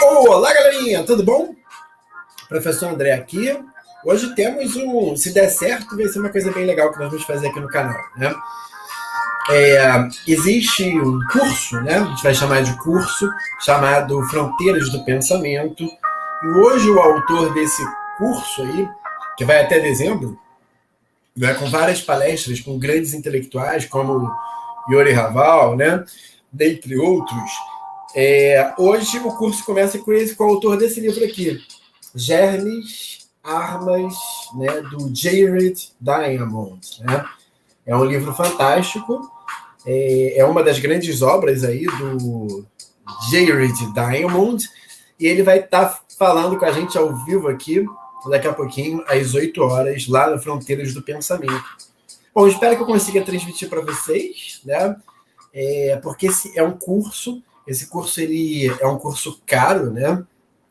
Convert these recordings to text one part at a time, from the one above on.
Olá, galerinha, tudo bom? Professor André aqui. Hoje temos se der certo, vai ser uma coisa bem legal que nós vamos fazer aqui no canal, né? Existe um curso, né? A gente vai chamar de curso, chamado Fronteiras do Pensamento. E hoje o autor desse curso aí, que vai até dezembro, né, com várias palestras com grandes intelectuais, como Yuri Raval, né? Dentre outros. Hoje o curso começa com o autor desse livro aqui, Germes, Armas, né, do Geographic Determinism, né? É um livro fantástico, é uma das grandes obras aí do Geographic Determinism, e ele vai estar falando com a gente ao vivo aqui, daqui a pouquinho, às 8 horas, lá na Fronteiras do Pensamento. Bom, espero que eu consiga transmitir para vocês, né? Porque esse curso ele é um curso caro, né?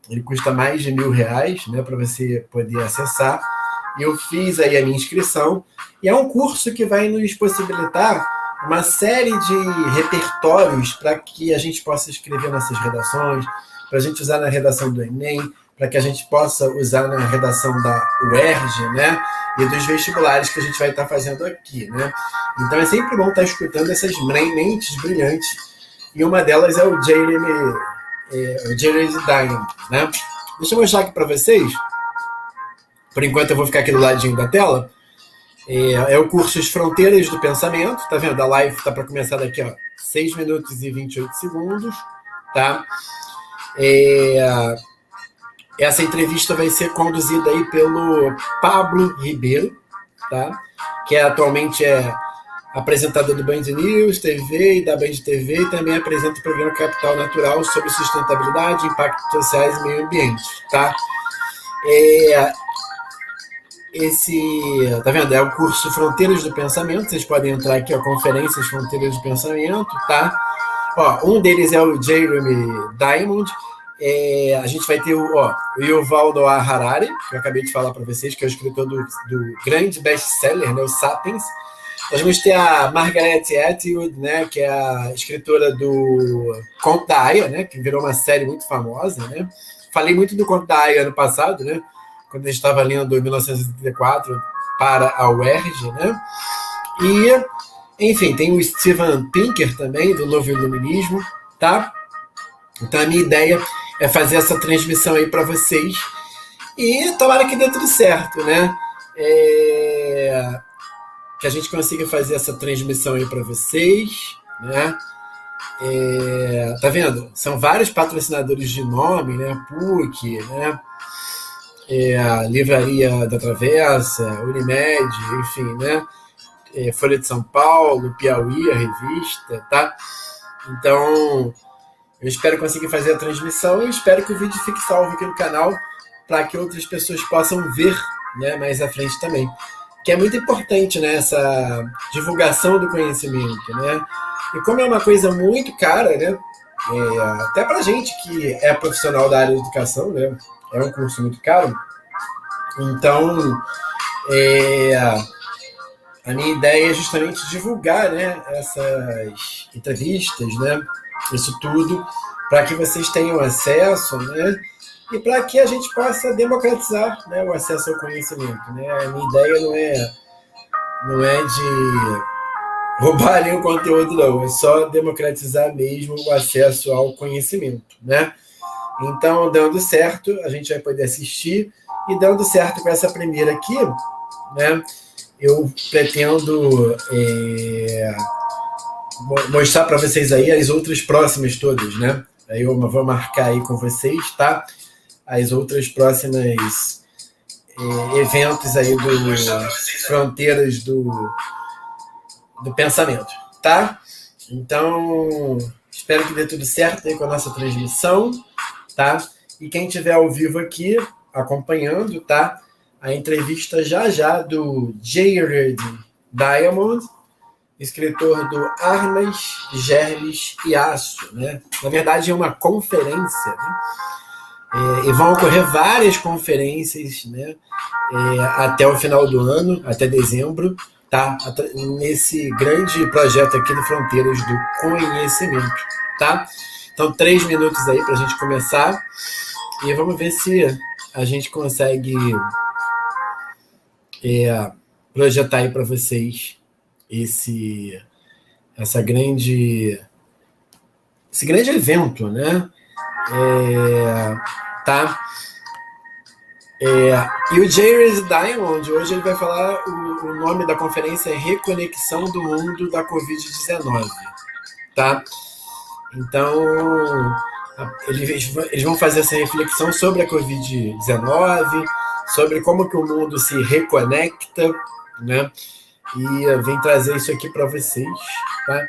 Ele custa mais de R$1.000, né, para você poder acessar. Eu fiz aí a minha inscrição, e é um curso que vai nos possibilitar uma série de repertórios para que a gente possa escrever nossas redações, para a gente usar na redação do Enem, para que a gente possa usar na redação da UERJ, né, e dos vestibulares que a gente vai estar fazendo aqui, né. Então é sempre bom estar escutando essas mentes brilhantes, e uma delas é o Jeremy Diamond, né? Deixa eu mostrar aqui para vocês. Por enquanto eu vou ficar aqui do ladinho da tela. É o curso As Fronteiras do Pensamento. Tá vendo? A live tá para começar daqui, ó, 6 minutos e 28 segundos, tá? Essa entrevista vai ser conduzida aí pelo Pablo Ribeiro, tá? Que atualmente é apresentador do Band News TV e da Band TV, e também apresenta o programa Capital Natural sobre sustentabilidade, impactos sociais e meio ambiente, tá? Tá vendo? É o curso Fronteiras do Pensamento. Vocês podem entrar aqui, ó, conferências Fronteiras do Pensamento, tá? Ó, um deles é o Jeremy Diamond. A gente vai ter o Yuval Noah Harari, que eu acabei de falar para vocês, que é o escritor do grande best-seller, né, o Sapiens. Nós vamos ter a Margaret Atwood, né, que é a escritora do Conto da Aia, né, que virou uma série muito famosa, né? Falei muito do Conto da Aia ano passado, né, quando a gente estava lendo 1984 para a UERJ, né? E, enfim, tem o Steven Pinker também, do Novo Iluminismo, tá? Então a minha ideia é fazer essa transmissão aí para vocês, e tomara que dê tudo certo, né? Que a gente consiga fazer essa transmissão aí para vocês, né? Tá vendo? São vários patrocinadores de nome, né? PUC, né? A Livraria da Travessa, Unimed, enfim, né? Folha de São Paulo, Piauí, a revista, tá? Então, eu espero conseguir fazer a transmissão e espero que o vídeo fique salvo aqui no canal para que outras pessoas possam ver, né, mais à frente também. Que é muito importante, né, essa divulgação do conhecimento, né? E como é uma coisa muito cara, né, até para gente que é profissional da área de educação, né, é um curso muito caro. Então, a minha ideia é justamente divulgar, né, essas entrevistas, né, isso tudo, para que vocês tenham acesso, né, e para que a gente possa democratizar, né, o acesso ao conhecimento, né? A minha ideia não é de roubar nenhum conteúdo, não. É só democratizar mesmo o acesso ao conhecimento, né? Então, dando certo, a gente vai poder assistir, e dando certo com essa primeira aqui, né, eu pretendo mostrar para vocês aí as outras próximas todas, né? Aí eu vou marcar aí com vocês, tá? As outras próximas eventos aí do Fronteiras do Pensamento, tá? Então, espero que dê tudo certo aí com a nossa transmissão, tá? E quem estiver ao vivo aqui, acompanhando, tá? A entrevista já do Jared Diamond, escritor do Armas, Germes e Aço, né? Na verdade, é uma conferência, né? E vão ocorrer várias conferências, né, até o final do ano, até dezembro, tá? Nesse grande projeto aqui do Fronteiras do Conhecimento, tá? Então, 3 minutos aí para a gente começar e vamos ver se a gente consegue projetar aí para vocês esse grande evento, né? Tá? E o J. Diamond, hoje ele vai falar, o nome da conferência é Reconexão do Mundo da Covid-19, tá? Então, eles vão fazer essa reflexão sobre a Covid-19, sobre como que o mundo se reconecta, né? E vem trazer isso aqui para vocês, tá?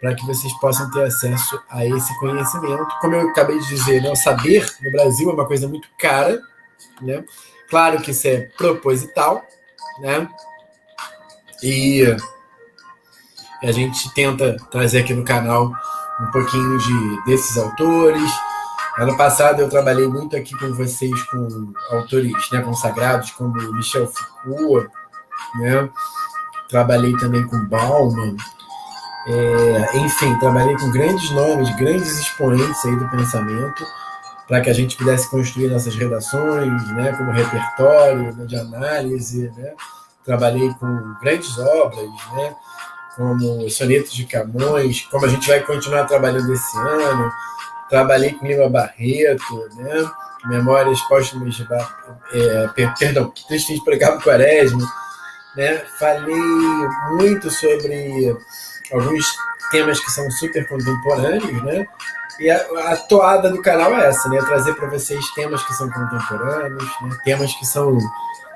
Para que vocês possam ter acesso a esse conhecimento. Como eu acabei de dizer, né, o saber no Brasil é uma coisa muito cara, né? Claro que isso é proposital, né? E a gente tenta trazer aqui no canal um pouquinho desses autores. Ano passado eu trabalhei muito aqui com vocês com autores, né, consagrados como Michel Foucault, né? Trabalhei também com Bauman, enfim, trabalhei com grandes nomes, grandes expoentes aí do pensamento, para que a gente pudesse construir nossas redações, né, como repertório, né, de análise, né? Trabalhei com grandes obras, né, como Sonetos de Camões, como a gente vai continuar trabalhando esse ano. Trabalhei com Lima Barreto, né, Memórias Póstumas de Tristes por Cabo Quaresma, né? Falei muito sobre alguns temas que são super contemporâneos, né? E a toada do canal é essa, né? Trazer para vocês temas que são contemporâneos, né? Temas que são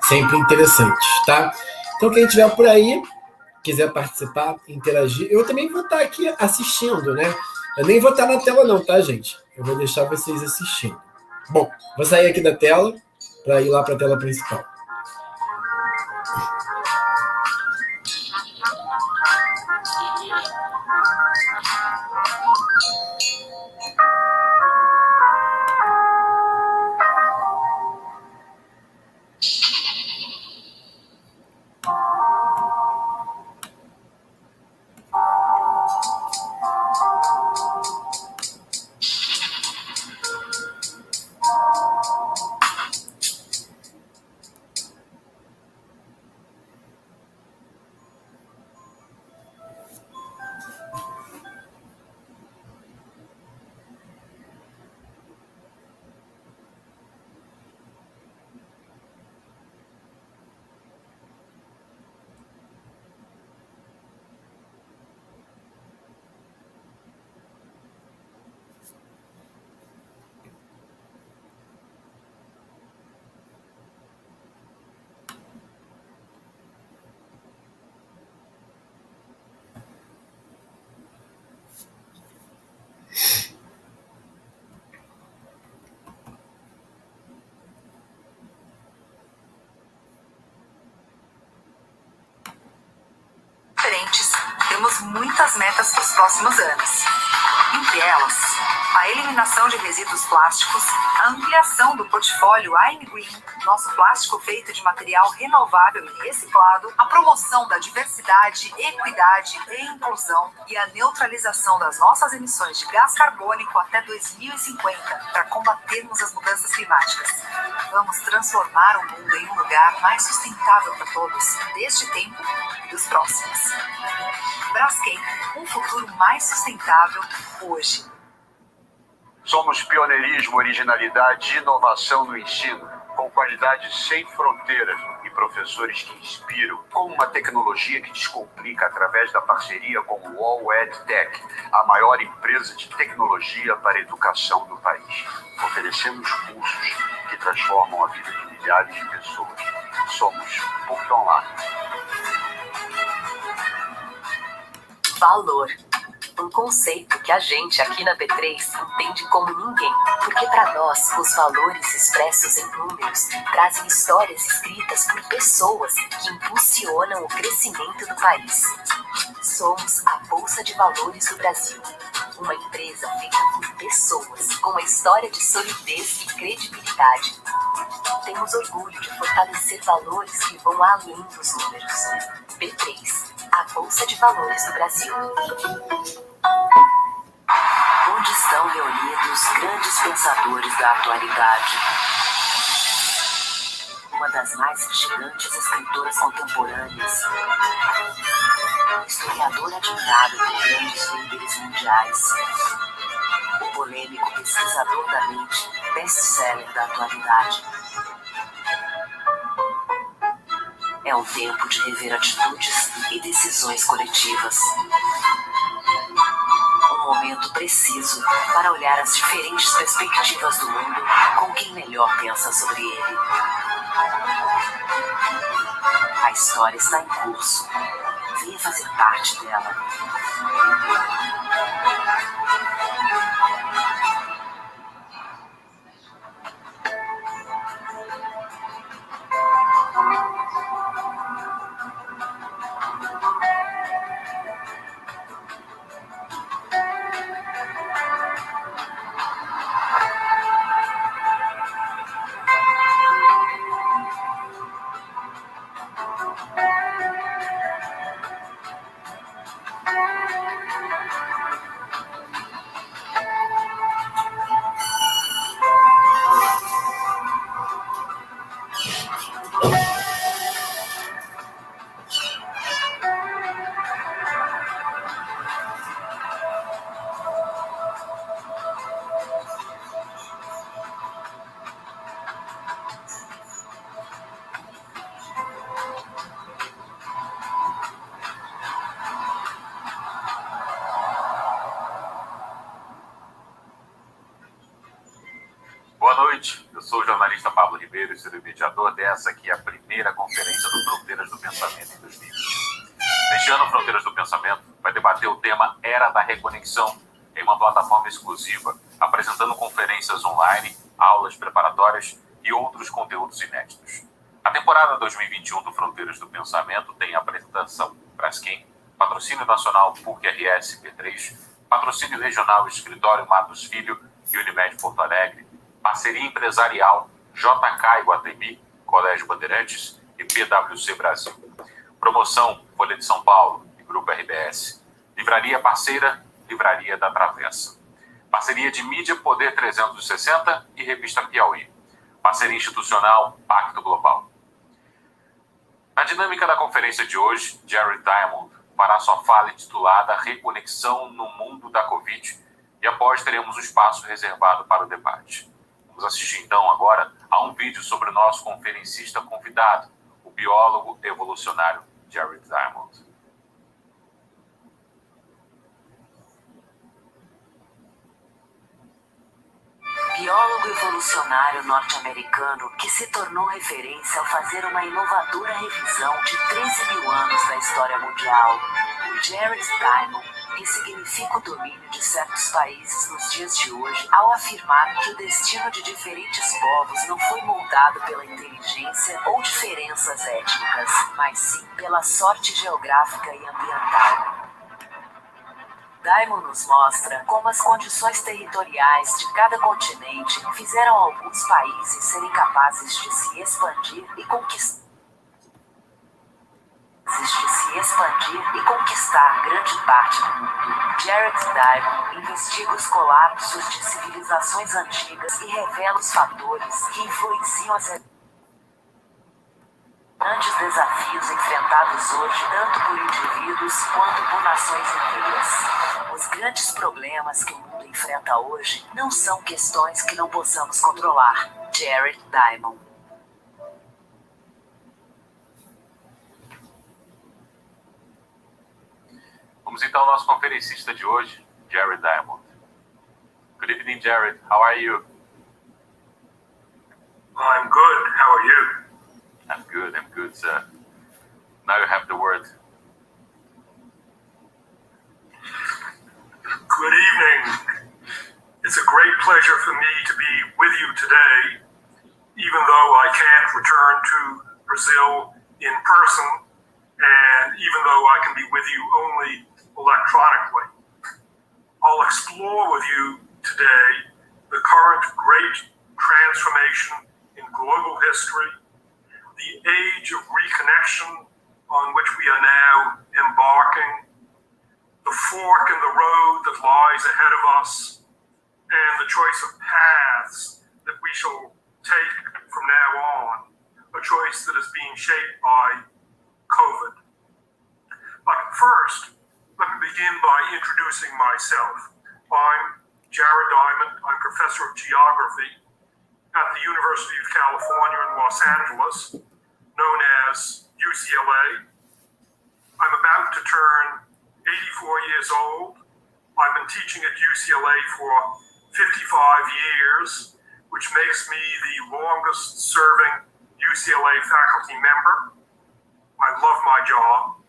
sempre interessantes, tá? Então, quem estiver por aí, quiser participar, interagir, eu também vou estar aqui assistindo, né? Eu nem vou estar na tela não, tá, gente? Eu vou deixar vocês assistindo. Bom, vou sair aqui da tela para ir lá para a tela principal. Temos muitas metas para os próximos anos. Entre elas, a eliminação de resíduos plásticos, a ampliação do portfólio I'm Green, nosso plástico feito de material renovável e reciclado, a promoção da diversidade, equidade e inclusão e a neutralização das nossas emissões de gás carbônico até 2050 para combatermos as mudanças climáticas. Vamos transformar o mundo em um lugar mais sustentável para todos, deste tempo e dos próximos. Braskem, um futuro mais sustentável, hoje. Somos pioneirismo, originalidade e inovação no ensino, com qualidade sem fronteiras e professores que inspiram, com uma tecnologia que descomplica através da parceria com o All EdTech, a maior empresa de tecnologia para a educação do país. Oferecemos cursos que transformam a vida de milhares de pessoas. Somos PUC Online. Valor. Um conceito que a gente aqui na B3 entende como ninguém, porque para nós os valores expressos em números trazem histórias escritas por pessoas que impulsionam o crescimento do país. Somos a Bolsa de Valores do Brasil, uma empresa feita por pessoas com uma história de solidez e credibilidade. Temos orgulho de fortalecer valores que vão além dos números. B3, a Bolsa de Valores do Brasil. Onde estão reunidos grandes pensadores da atualidade? Uma das mais gigantes escritoras contemporâneas, historiador admirado por grandes líderes mundiais, o polêmico pesquisador da mente, best-seller da atualidade. É um tempo de rever atitudes e decisões coletivas. Um momento preciso para olhar as diferentes perspectivas do mundo com quem melhor pensa sobre ele. A história está em curso. Venha fazer parte dela. Boa noite, eu sou o jornalista Pablo Ribeiro e serei o mediador dessa que é a primeira conferência do Fronteiras do Pensamento em 2020. Neste ano, Fronteiras do Pensamento vai debater o tema Era da Reconexão em uma plataforma exclusiva, apresentando conferências online, aulas preparatórias e outros conteúdos inéditos. A temporada 2021 do Fronteiras do Pensamento tem a apresentação Braskem, patrocínio nacional PUC-RS P3, patrocínio regional Escritório Matos Filho e Unimed Porto Alegre, parceria empresarial JK Iguatemi, Colégio Bandeirantes e PwC Brasil. Promoção Folha de São Paulo e Grupo RBS. Livraria parceira, Livraria da Travessa. Parceria de mídia Poder 360 e Revista Piauí. Parceria institucional Pacto Global. Na dinâmica da conferência de hoje, Jared Diamond fará sua fala intitulada Reconexão no Mundo da Covid e após teremos um espaço reservado para o debate. Vamos assistir então agora a um vídeo sobre o nosso conferencista convidado, o biólogo evolucionário Jared Diamond. Biólogo evolucionário norte-americano que se tornou referência ao fazer uma inovadora revisão de 13 mil anos da história mundial. Jared Diamond ressignifica o domínio de certos países nos dias de hoje ao afirmar que o destino de diferentes povos não foi moldado pela inteligência ou diferenças étnicas, mas sim pela sorte geográfica e ambiental. Diamond nos mostra como as condições territoriais de cada continente fizeram alguns países serem capazes de se expandir e conquistar grande parte do mundo. Jared Diamond investiga os colapsos de civilizações antigas e revela os fatores que influenciam as grandes desafios enfrentados hoje tanto por indivíduos quanto por nações inteiras. Os grandes problemas que o mundo enfrenta hoje não são questões que não possamos controlar. Jared Diamond. Vamos então ao nosso conferencista de hoje, Jared Diamond. Good evening, Jared. How are you? I'm good. How are you? I'm good, sir. Now you have the word. Good evening. It's a great pleasure for me to be with you today, even though I can't return to Brazil in person, and even though I can be with you only electronically. I'll explore with you today the current great transformation in global history, the age of reconnection on which we are now embarking, the fork in the road that lies ahead of us, and the choice of paths that we shall take from now on, a choice that is being shaped by COVID. But first, let me begin by introducing myself. I'm Jared Diamond. I'm professor of geography at the University of California in Los Angeles, known as UCLA. I'm about to turn 84 years old. I've been teaching at UCLA for 55 years, which makes me the longest serving UCLA faculty member. I love my job.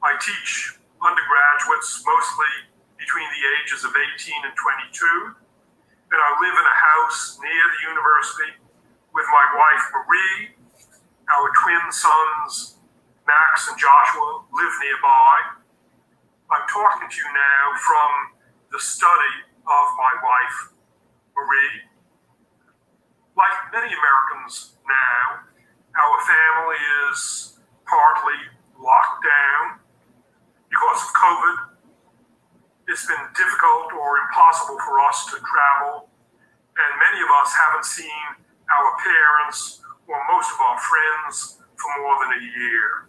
I teach undergraduates mostly between the ages of 18 and 22, and I live in a house near the university with my wife Marie. Our twin sons Max and Joshua live nearby. I'm talking to you now from the study of my wife Marie. Like many Americans now, our family is partly locked down because of COVID. It's been difficult or impossible for us to travel, and many of us haven't seen our parents or most of our friends for more than a year.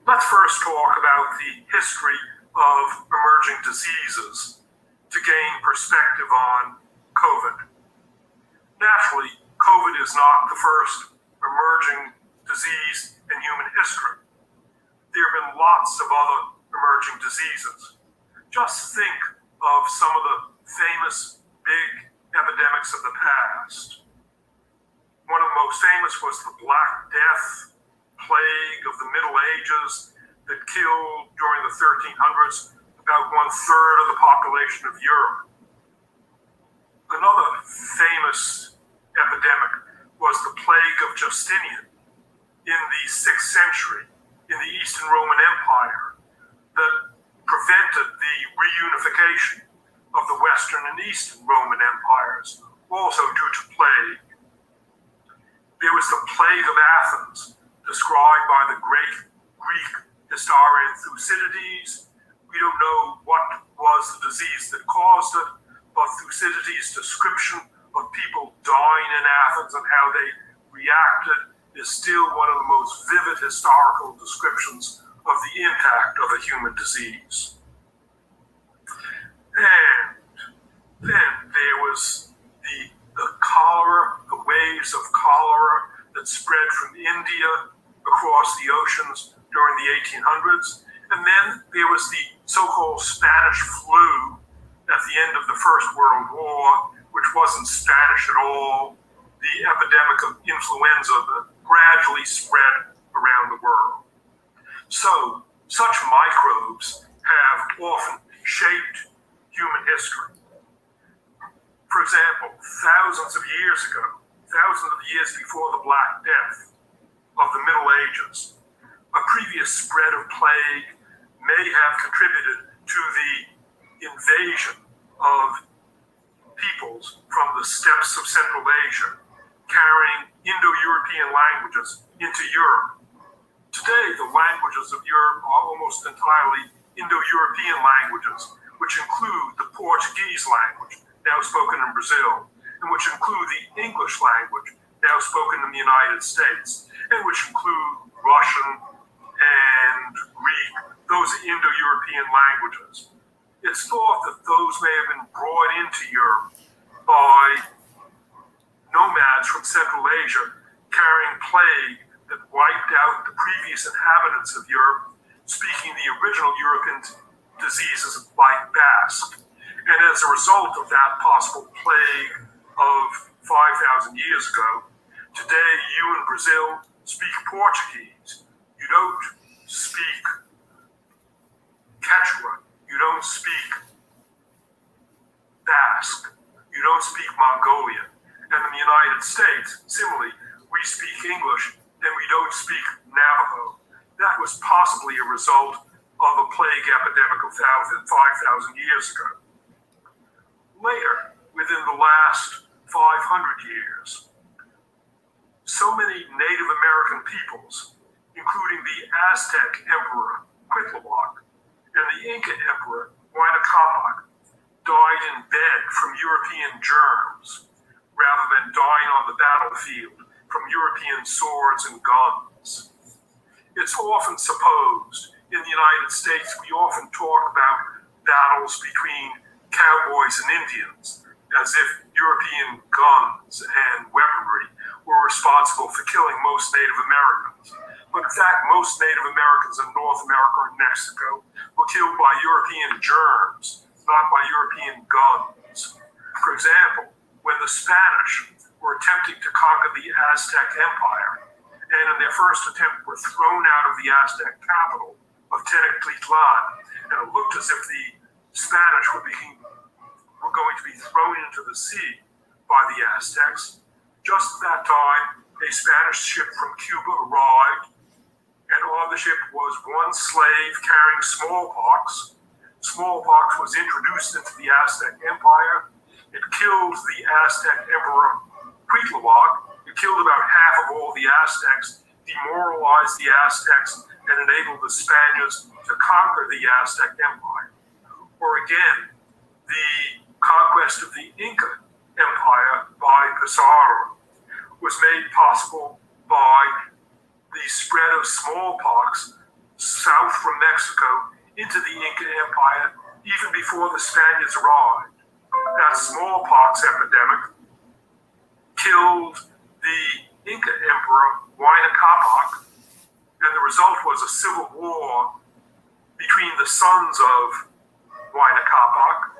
Let's first talk about the history of emerging diseases to gain perspective on COVID. Naturally, COVID is not the first emerging disease in human history. There have been lots of other emerging diseases. Just think of some of the famous big epidemics of the past. One of the most famous was the Black Death, plague of the Middle Ages that killed during the 1300s about 1/3 of the population of Europe. Another famous epidemic was the plague of Justinian in the 6th century in the Eastern Roman Empire that prevented the reunification of the Western and Eastern Roman empires, also due to plague. There was the plague of Athens, described by the great Greek historian Thucydides. We don't know what was the disease that caused it, but Thucydides' description of people dying in Athens and how they reacted is still one of the most vivid historical descriptions of the impact of a human disease. And then there was the cholera, the waves of cholera that spread from India across the oceans during the 1800s. And then there was the so-called Spanish flu at the end of the First World War, which wasn't Spanish at all, the epidemic of influenza that gradually spread around the world. So, such microbes have often shaped human history. For example, thousands of years before the Black Death of the Middle Ages, a previous spread of plague may have contributed to the invasion of peoples from the steppes of Central Asia, carrying Indo-European languages into Europe. Today, the languages of Europe are almost entirely Indo-European languages, which include the Portuguese language, now spoken in Brazil, and which include the English language, now spoken in the United States, and which include Russian and Greek. Those are Indo-European languages. It's thought that those may have been brought into Europe by nomads from Central Asia carrying plague that wiped out the previous inhabitants of Europe, speaking the original European diseases like Basque. And as a result of that possible plague of 5,000 years ago, today you in Brazil speak Portuguese. You don't speak Quechua. You don't speak Basque. You don't speak Mongolian. And in the United States, similarly, we speak English and we don't speak Navajo. That was possibly a result of a plague epidemic of 5,000 years ago. Later, within the last 500 years, so many Native American peoples including the Aztec Emperor Cuitlahuac and the Inca Emperor Huayna Capac, died in bed from European germs rather than dying on the battlefield from European swords and guns. It's often supposed in the United States we often talk about battles between cowboys and Indians as if European guns and weaponry were responsible for killing most Native Americans. But in fact, most Native Americans in North America and Mexico were killed by European germs, not by European guns. For example, when the Spanish were attempting to conquer the Aztec Empire, and in their first attempt were thrown out of the Aztec capital of Tenochtitlan, and it looked as if the Spanish were going to be thrown into the sea by the Aztecs. Just at that time, a Spanish ship from Cuba arrived, and on the ship was one slave carrying smallpox. Smallpox was introduced into the Aztec Empire. It killed the Aztec Emperor Cuitlahuac. It killed about half of all the Aztecs, demoralized the Aztecs, and enabled the Spaniards to conquer the Aztec Empire. Or again, the conquest of the Inca Empire by Pizarro was made possible by the spread of smallpox south from Mexico into the Inca Empire even before the Spaniards arrived. That smallpox epidemic killed the Inca Emperor Huayna Capac, and the result was a civil war between the sons of Huayna Capac.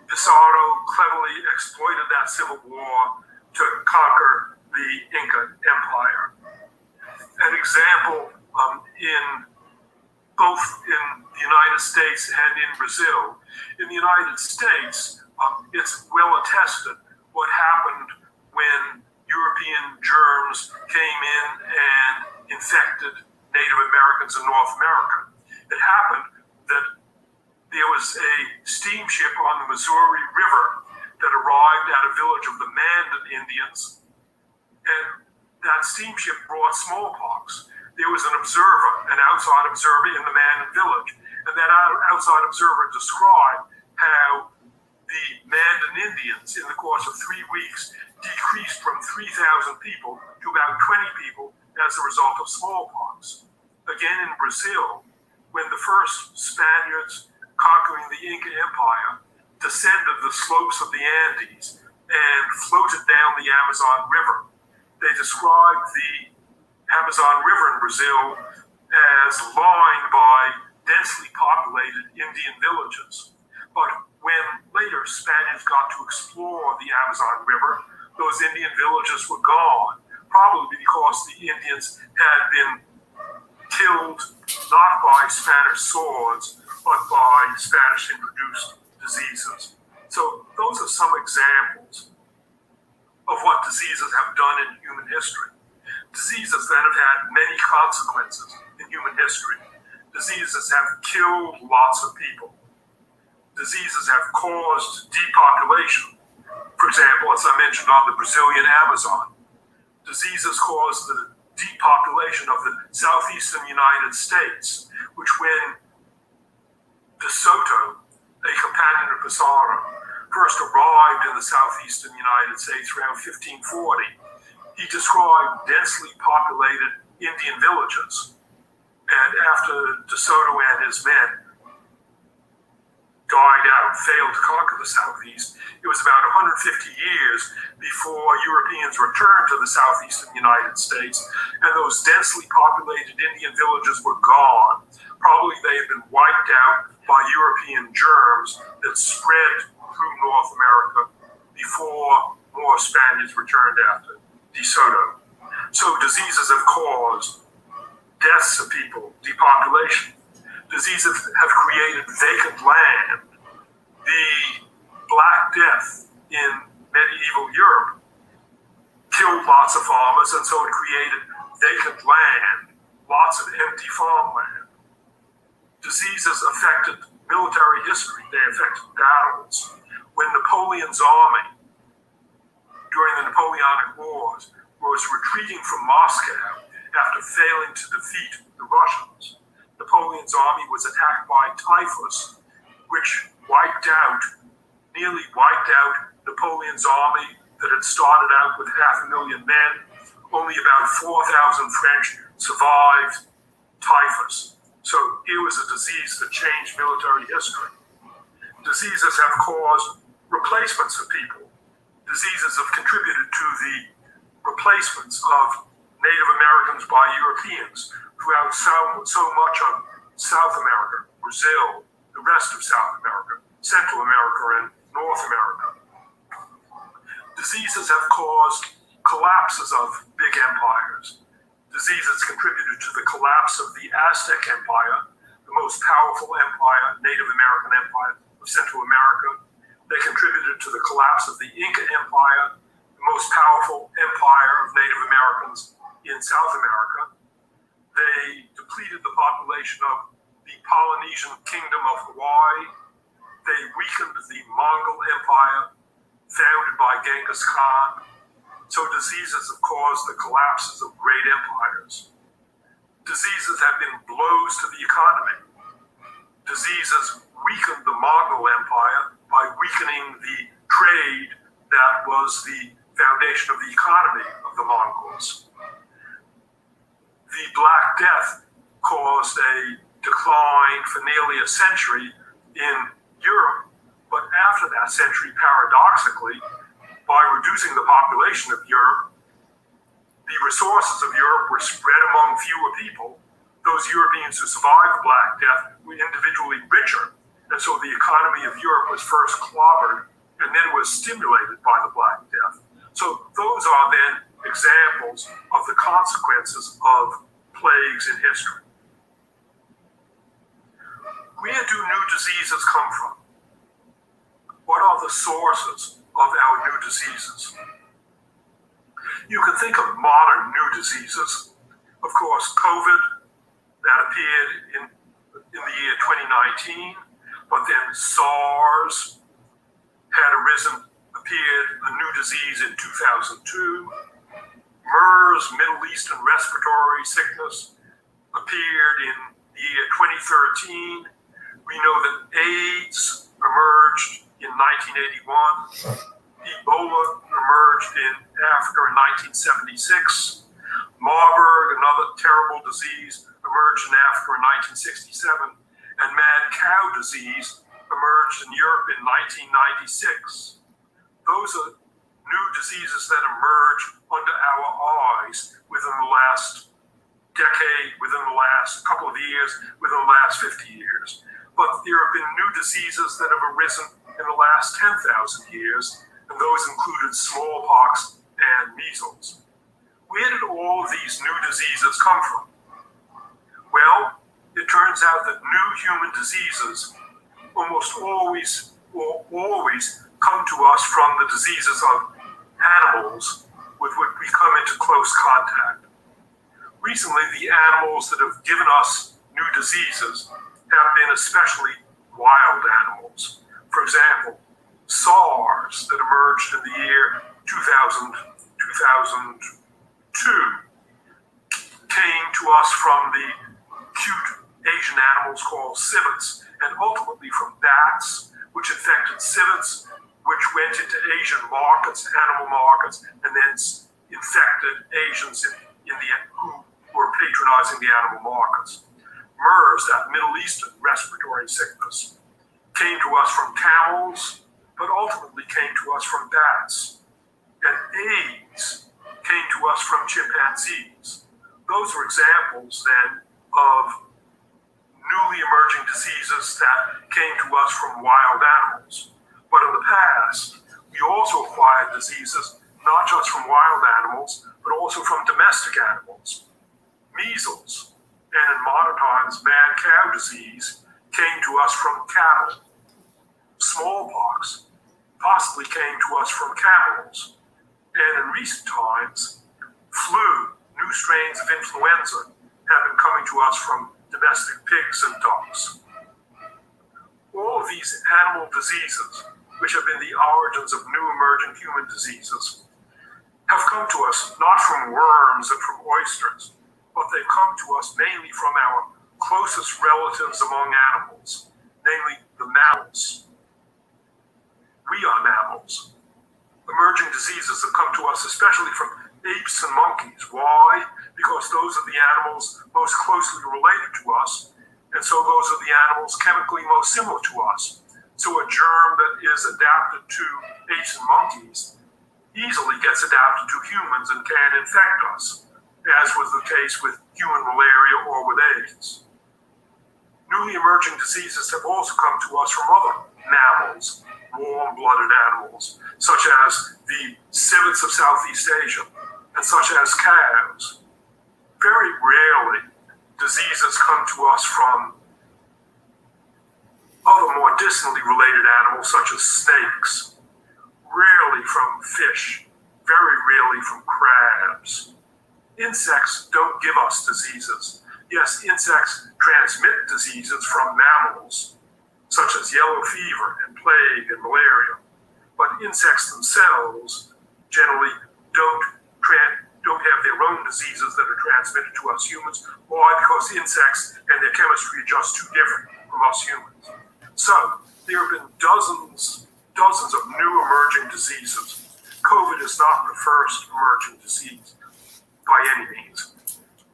Pizarro cleverly exploited that civil war to conquer the Inca Empire. An example in both in the United States and in Brazil. In the United States, it's well attested what happened when European germs came in and infected Native Americans in North America. It happened that there was a steamship on the Missouri River that arrived at a village of the Mandan Indians, and that steamship brought smallpox. There was an observer, an outside observer in the Mandan village, and that outside observer described how the Mandan Indians, in the course of 3 weeks, decreased from 3,000 people to about 20 people as a result of smallpox. Again, in Brazil, when the first Spaniards conquering the Inca Empire descended the slopes of the Andes and floated down the Amazon River, they described the Amazon River in Brazil as lined by densely populated Indian villages. But when later Spaniards got to explore the Amazon River, those Indian villages were gone, probably because the Indians had been killed not by Spanish swords, but by Spanish-introduced diseases. So those are some examples of what diseases have done in human history. Diseases that have had many consequences in human history. Diseases have killed lots of people. Diseases have caused depopulation. For example, as I mentioned on the Brazilian Amazon, diseases caused the depopulation of the southeastern United States, which when De Soto, a companion of Pizarro, first arrived in the southeastern United States around 1540, he described densely populated Indian villages. And after De Soto and his men died out, failed to conquer the Southeast, it was about 150 years before Europeans returned to the southeastern United States, and those densely populated Indian villages were gone. Probably they had been wiped out by European germs that spread through North America before more Spaniards returned after De Soto. So diseases have caused deaths of people, depopulation. Diseases have created vacant land. The Black Death in medieval Europe killed lots of farmers, and so it created vacant land, lots of empty farmland. Diseases affected military history. They affected battles. When Napoleon's army, during the Napoleonic Wars, was retreating from Moscow after failing to defeat the Russians. Napoleon's army was attacked by typhus, which nearly wiped out Napoleon's army that had started out with 500,000 men. Only about 4,000 French survived typhus. So it was a disease that changed military history. Diseases have caused replacements of people. Diseases have contributed to the replacements of Native Americans by Europeans throughout so much of South America, Brazil, the rest of South America, Central America, and North America. Diseases have caused collapses of big empires. Diseases contributed to the collapse of the Aztec Empire, the most powerful empire, Native American empire of Central America. They contributed to the collapse of the Inca Empire, the most powerful empire of Native Americans in South America. They depleted the population of the Polynesian Kingdom of Hawaii. They weakened the Mongol Empire, founded by Genghis Khan. So diseases have caused the collapses of great empires. Diseases have been blows to the economy. Diseases weakened the Mongol Empire by weakening the trade that was the foundation of the economy of the Mongols. The Black Death caused a decline for nearly a century in Europe, but after that century, paradoxically, by reducing the population of Europe, the resources of Europe were spread among fewer people. Those Europeans who survived the Black Death were individually richer, and so the economy of Europe was first clobbered and then was stimulated by the Black Death. So those are then examples of the consequences of plagues in history. Where do new diseases come from? What are the sources of our new diseases? You can think of modern new diseases. Of course, COVID, that appeared in the year 2019, but then SARS appeared a new disease in 2002. MERS, Middle Eastern Respiratory Sickness, appeared in the year 2013. We know that AIDS emerged in 1981. Ebola emerged in Africa in 1976. Marburg, another terrible disease, emerged in Africa in 1967. And mad cow disease emerged in Europe in 1996. Those are new diseases that emerge under our eyes within the last decade, within the last couple of years, within the last 50 years. But there have been new diseases that have arisen in the last 10,000 years, and those included smallpox and measles. Where did all of these new diseases come from? Well, it turns out that new human diseases almost always come to us from the diseases of animals with which we come into close contact. Recently, the animals that have given us new diseases have been especially wild animals. For example, SARS that emerged in the year 2002 came to us from the cute Asian animals called civets, and ultimately from bats, which infected civets, which went into Asian markets, animal markets, and then infected Asians who were patronizing the animal markets. MERS, that Middle Eastern respiratory sickness, came to us from camels, but ultimately came to us from bats. And AIDS came to us from chimpanzees. Those are examples then of newly emerging diseases that came to us from wild animals. But in the past, we also acquired diseases not just from wild animals, but also from domestic animals. Measles, and in modern times, mad cow disease, came to us from cattle. Smallpox possibly came to us from camels. And in recent times, flu, new strains of influenza, have been coming to us from domestic pigs and ducks. All of these animal diseases, which have been the origins of new emerging human diseases, have come to us not from worms and from oysters, but they've come to us mainly from our closest relatives among animals, namely the mammals. We are mammals. Emerging diseases have come to us especially from apes and monkeys. Why? Because those are the animals most closely related to us, and so those are the animals chemically most similar to us. So a germ that is adapted to apes and monkeys easily gets adapted to humans and can infect us, as was the case with human malaria or with AIDS. Newly emerging diseases have also come to us from other mammals, warm-blooded animals, such as the civets of Southeast Asia, and such as cows. Very rarely, diseases come to us from other more distantly related animals, such as snakes, rarely from fish, very rarely from crabs. Insects don't give us diseases. Yes, insects transmit diseases from mammals, such as yellow fever and plague and malaria. But insects themselves generally don't have their own diseases that are transmitted to us humans. Why? Because insects and their chemistry are just too different from us humans. So there have been dozens of new emerging diseases. COVID is not the first emerging disease by any means.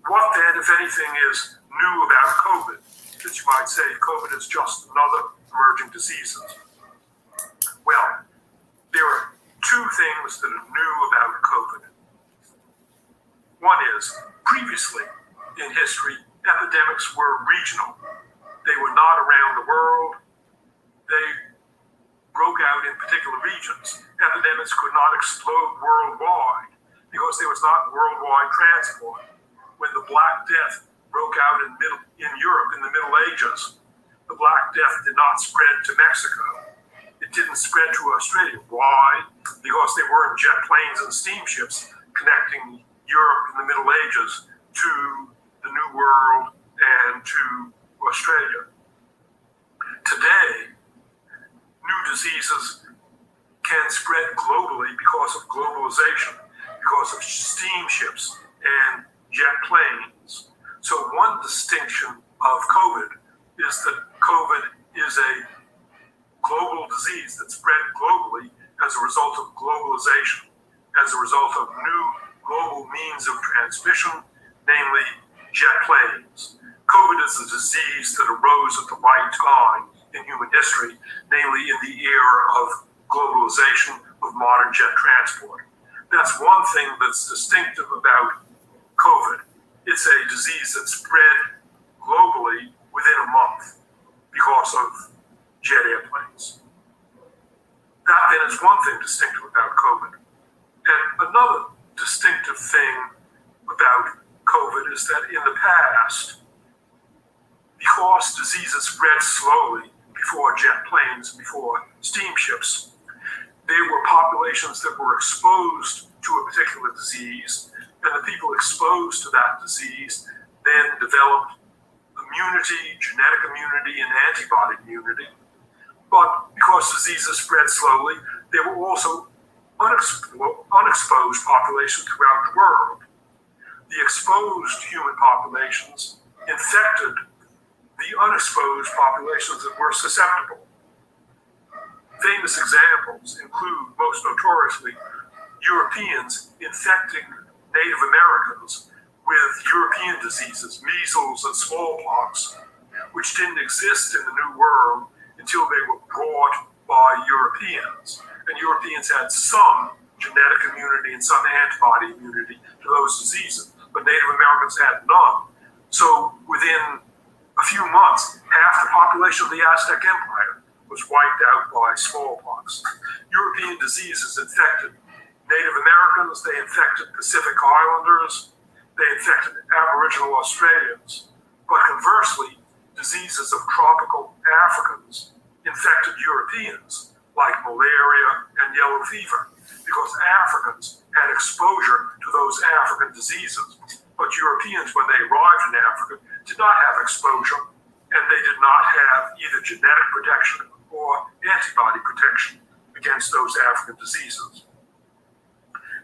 What then, if anything, is new about COVID? That you might say COVID is just another emerging disease. Well, there are two things that are new about COVID. One is, previously in history, epidemics were regional. They were not around the world. They broke out in particular regions. Epidemics could not explode worldwide because there was not worldwide transport. When the Black Death broke out in Europe in the Middle Ages, the Black Death did not spread to Mexico. It didn't spread to Australia. Why? Because there weren't jet planes and steamships connecting Europe in the Middle Ages to the New World and to Australia. Today, new diseases can spread globally because of globalization, because of steamships and jet planes. So one distinction of COVID is that COVID is a global disease that spread globally as a result of globalization, as a result of new global means of transmission, namely jet planes. COVID is a disease that arose at the right time in human history, namely in the era of globalization of modern jet transport. That's one thing that's distinctive about COVID. It's a disease that spread globally within a month because of jet airplanes. That then is one thing distinctive about COVID. And another distinctive thing about COVID is that in the past, because diseases spread slowly before jet planes, before steamships, there were populations that were exposed to a particular disease, and the people exposed to that disease then developed immunity, genetic immunity, and antibody immunity. But because diseases spread slowly, there were also unexposed populations throughout the world. The exposed human populations infected the unexposed populations that were susceptible. Famous examples include, most notoriously, Europeans infecting Native Americans with European diseases, measles and smallpox, which didn't exist in the New World until they were brought by Europeans. And Europeans had some genetic immunity and some antibody immunity to those diseases, but Native Americans had none. So within a few months, half the population of the Aztec Empire was wiped out by smallpox. European diseases infected Native Americans, they infected Pacific Islanders, they infected Aboriginal Australians. But conversely, diseases of tropical Africans infected Europeans, like malaria and yellow fever, because Africans had exposure to those African diseases. But Europeans, when they arrived in Africa, did not have exposure, and they did not have either genetic protection or antibody protection against those African diseases.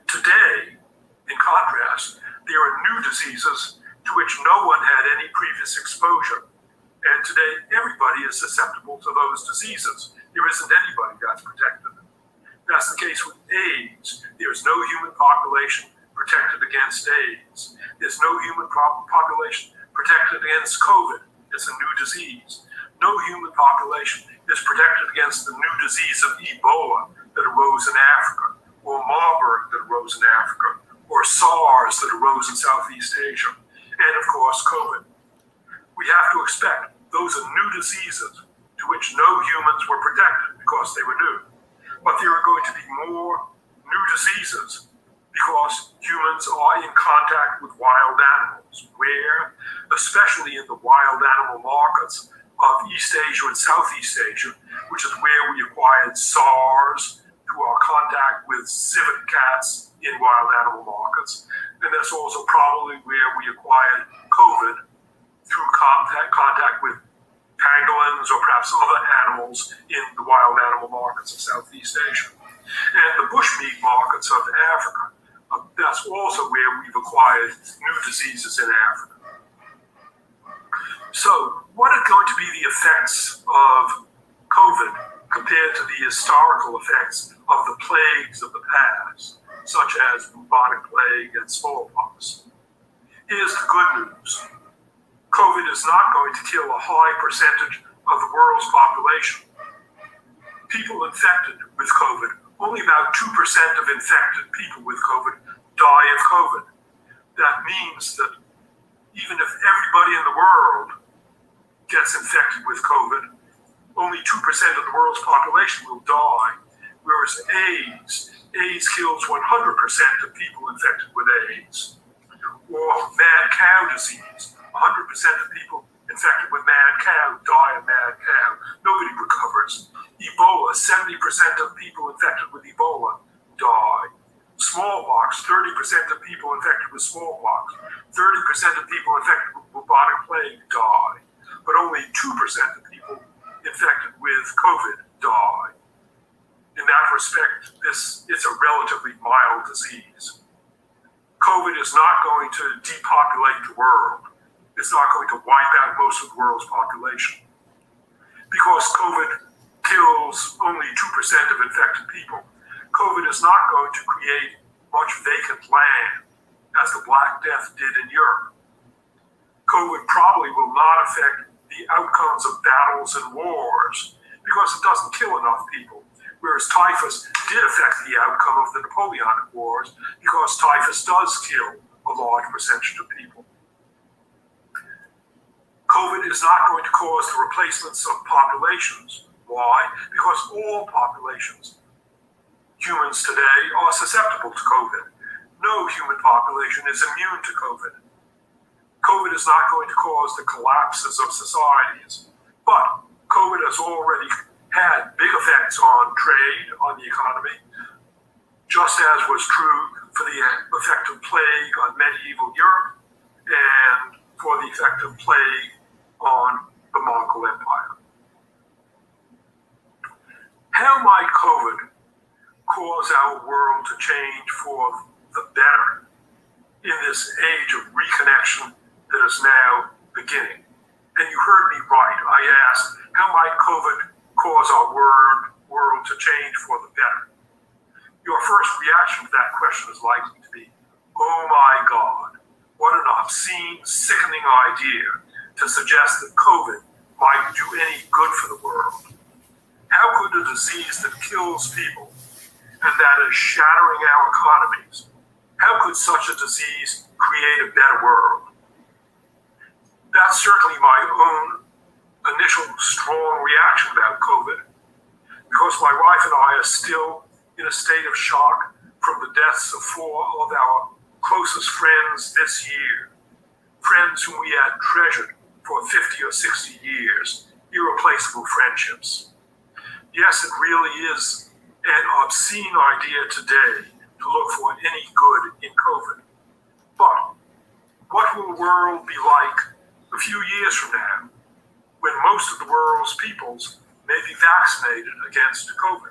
Today, in contrast, there are new diseases to which no one had any previous exposure. And today, everybody is susceptible to those diseases. There isn't anybody that's protected. That's the case with AIDS. There's no human population protected against AIDS. There's no human population protected against COVID. It's a new disease. No human population is protected against the new disease of Ebola that arose in Africa, or Marburg that arose in Africa, or SARS that arose in Southeast Asia, and of course COVID. We have to expect those are new diseases to which no humans were protected because they were new. But there are going to be more new diseases because humans are in contact with wild animals, where, especially in the wild animal markets of East Asia and Southeast Asia, which is where we acquired SARS through our contact with civet cats in wild animal markets. And that's also probably where we acquired COVID through contact with pangolins or perhaps other animals in the wild animal markets of Southeast Asia. And the bushmeat markets of Africa, that's also where we've acquired new diseases in Africa. So what are going to be the effects of COVID compared to the historical effects of the plagues of the past, such as bubonic plague and smallpox? Here's the good news. COVID is not going to kill a high percentage of the world's population. People infected with COVID, only about 2% of infected people with COVID die of COVID. That means that even if everybody in the world gets infected with COVID, only 2% of the world's population will die, whereas AIDS kills 100% of people infected with AIDS. Or mad cow disease. 100% of people infected with mad cow die of mad cow. Nobody recovers. Ebola, 70% of people infected with Ebola die. Smallpox, 30% of people infected with smallpox. 30% of people infected with bubonic plague die. But only 2% of people infected with COVID die. In that respect, it's a relatively mild disease. COVID is not going to depopulate the world. It's not going to wipe out most of the world's population. Because COVID kills only 2% of infected people, COVID is not going to create much vacant land as the Black Death did in Europe. COVID probably will not affect the outcomes of battles and wars because it doesn't kill enough people. Whereas typhus did affect the outcome of the Napoleonic Wars because typhus does kill a large percentage of people. COVID is not going to cause the replacements of populations. Why? Because all populations, humans today, are susceptible to COVID. No human population is immune to COVID. COVID is not going to cause the collapses of societies, but COVID has already had big effects on trade, on the economy, just as was true for the effect of plague on medieval Europe and for the effect of plague on the Mongol Empire. How might COVID cause our world to change for the better in this age of reconnection that is now beginning? And you heard me right. I asked, how might COVID cause our world to change for the better? Your first reaction to that question is likely to be, oh my God, what an obscene, sickening idea to suggest that COVID might do any good for the world. How could a disease that kills people and that is shattering our economies, how could such a disease create a better world? That's certainly my own initial strong reaction about COVID, because my wife and I are still in a state of shock from the deaths of 4 of our closest friends this year, friends whom we had treasured for 50 or 60 years, irreplaceable friendships. Yes, it really is an obscene idea today to look for any good in COVID. But what will the world be like a few years from now, when most of the world's peoples may be vaccinated against COVID?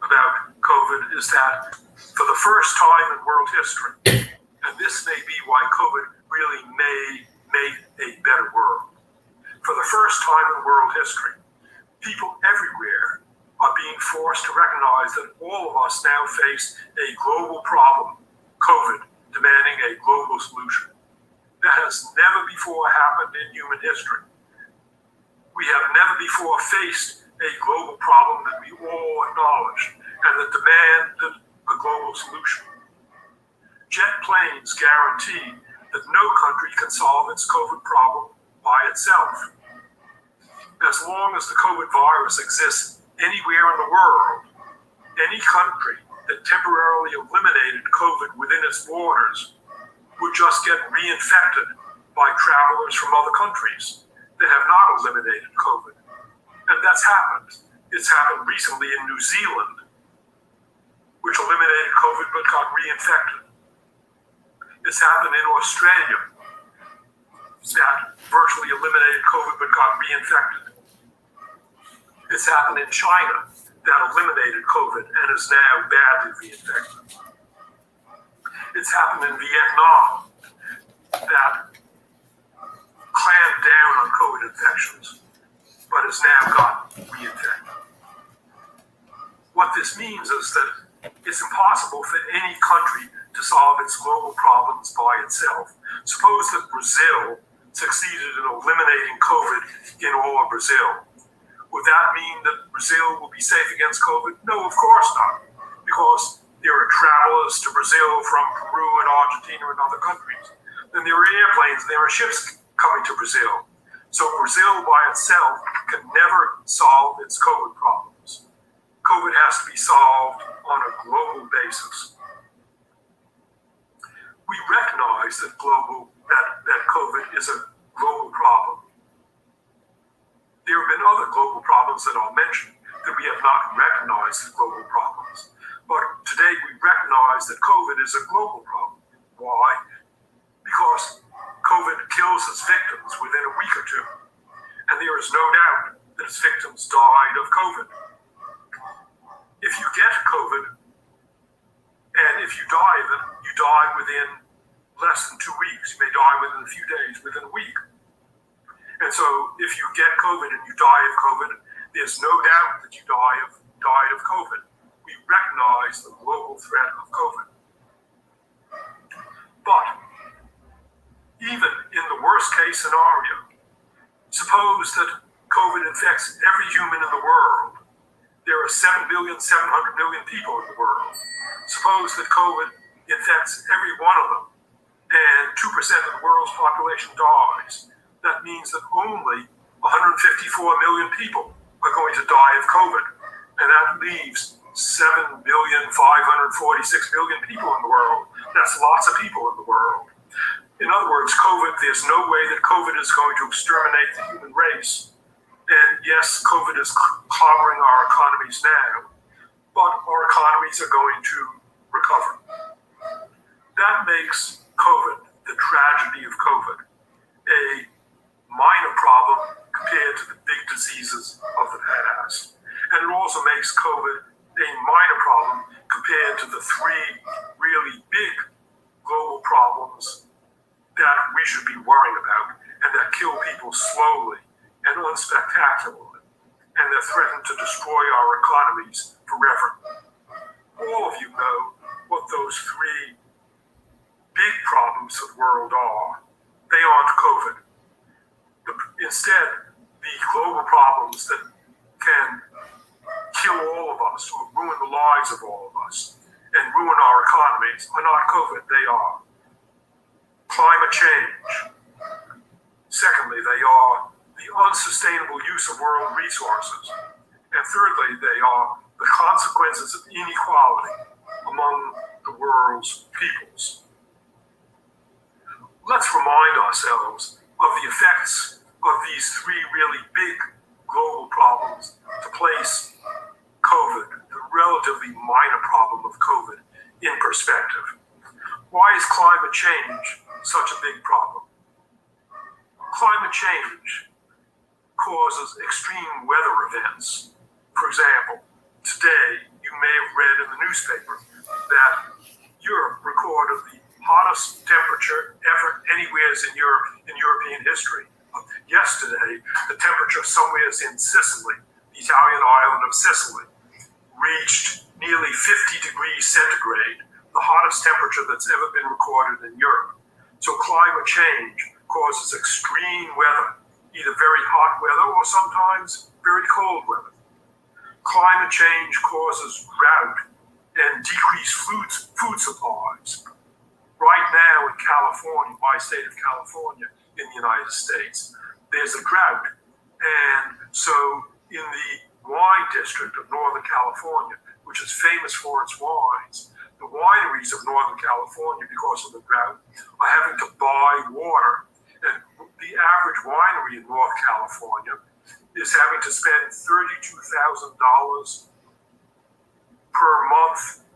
About COVID is that for the first time in world history, and this may be why COVID really may make a better world. For the first time in world history, people everywhere are being forced to recognize that all of us now face a global problem, COVID, demanding a global solution. That has never before happened in human history. We have never before faced a global problem that we all acknowledged and that demanded a global solution. Jet planes guarantee that no country can solve its COVID problem by itself. As long as the COVID virus exists anywhere in the world, any country that temporarily eliminated COVID within its borders would just get reinfected by travelers from other countries that have not eliminated COVID. And that's happened. It's happened recently in New Zealand, which eliminated COVID but got reinfected. It's happened in Australia, that virtually eliminated COVID but got reinfected. It's happened in China, that eliminated COVID and is now badly reinfected. It's happened in Vietnam, that clamped down on COVID infections, but has now gotten reinfected. What this means is that it's impossible for any country to solve its global problems by itself. Suppose that Brazil succeeded in eliminating COVID in all of Brazil. Would that mean that Brazil will be safe against COVID? No, of course not, because there are travelers to Brazil from Peru and Argentina and other countries. Then there are airplanes, there are ships coming to Brazil. So Brazil by itself can never solve its COVID problems. COVID has to be solved on a global basis. We recognize that COVID is a global problem. There have been other global problems that I'll mention that we have not recognized as global problems. But today we recognize that COVID is a global problem. Why? Because COVID kills its victims within a week or two. And there is no doubt that its victims died of COVID. If you get COVID, and if you die of it, you die within less than 2 weeks. You may die within a few days, within a week. And so if you get COVID and you die of COVID, there's no doubt that you died of COVID. We recognize the global threat of COVID. But even in the worst case scenario, suppose that COVID infects every human in the world. There are 7,700,000,000 people in the world. Suppose that COVID infects every one of them, and 2% of the world's population dies. That means that only 154 million people are going to die of COVID. And that leaves 7,546,000,000 people in the world. That's lots of people in the world. In other words, there's no way that COVID is going to exterminate the human race. And yes, COVID is clobbering our economies now, but our economies are going to recover. That makes COVID, the tragedy of COVID, a minor problem compared to the big diseases of the past. And it also makes COVID a minor problem compared to the three really big global problems that we should be worrying about and that kill people slowly and unspectacularly, and that threaten to destroy our economies forever. All of you know what those three big problems of the world are. They aren't COVID. Instead, the global problems that can kill all of us or ruin the lives of all of us and ruin our economies are not COVID. They are climate change. Secondly, they are the unsustainable use of world resources. And thirdly, they are the consequences of inequality among the world's peoples. Let's remind ourselves of the effects of these three really big global problems to place COVID, the relatively minor problem of COVID, in perspective. Why is climate change such a big problem? Climate change causes extreme weather events. For example, today you you may have read in the newspaper that Europe recorded the hottest temperature ever anywhere in European history. Yesterday, the temperature somewhere in Sicily, the Italian island of Sicily, reached nearly 50 degrees centigrade, the hottest temperature that's ever been recorded in Europe. So climate change causes extreme weather, either very hot weather or sometimes very cold weather. Climate change causes drought and decreased food supplies. Right now in California, my state of California in the United States, there's a drought. And so in the wine district of Northern California, which is famous for its wines, the wineries of Northern California, because of the drought, are having to buy water. And the average winery in North California is having to spend $32,000 per month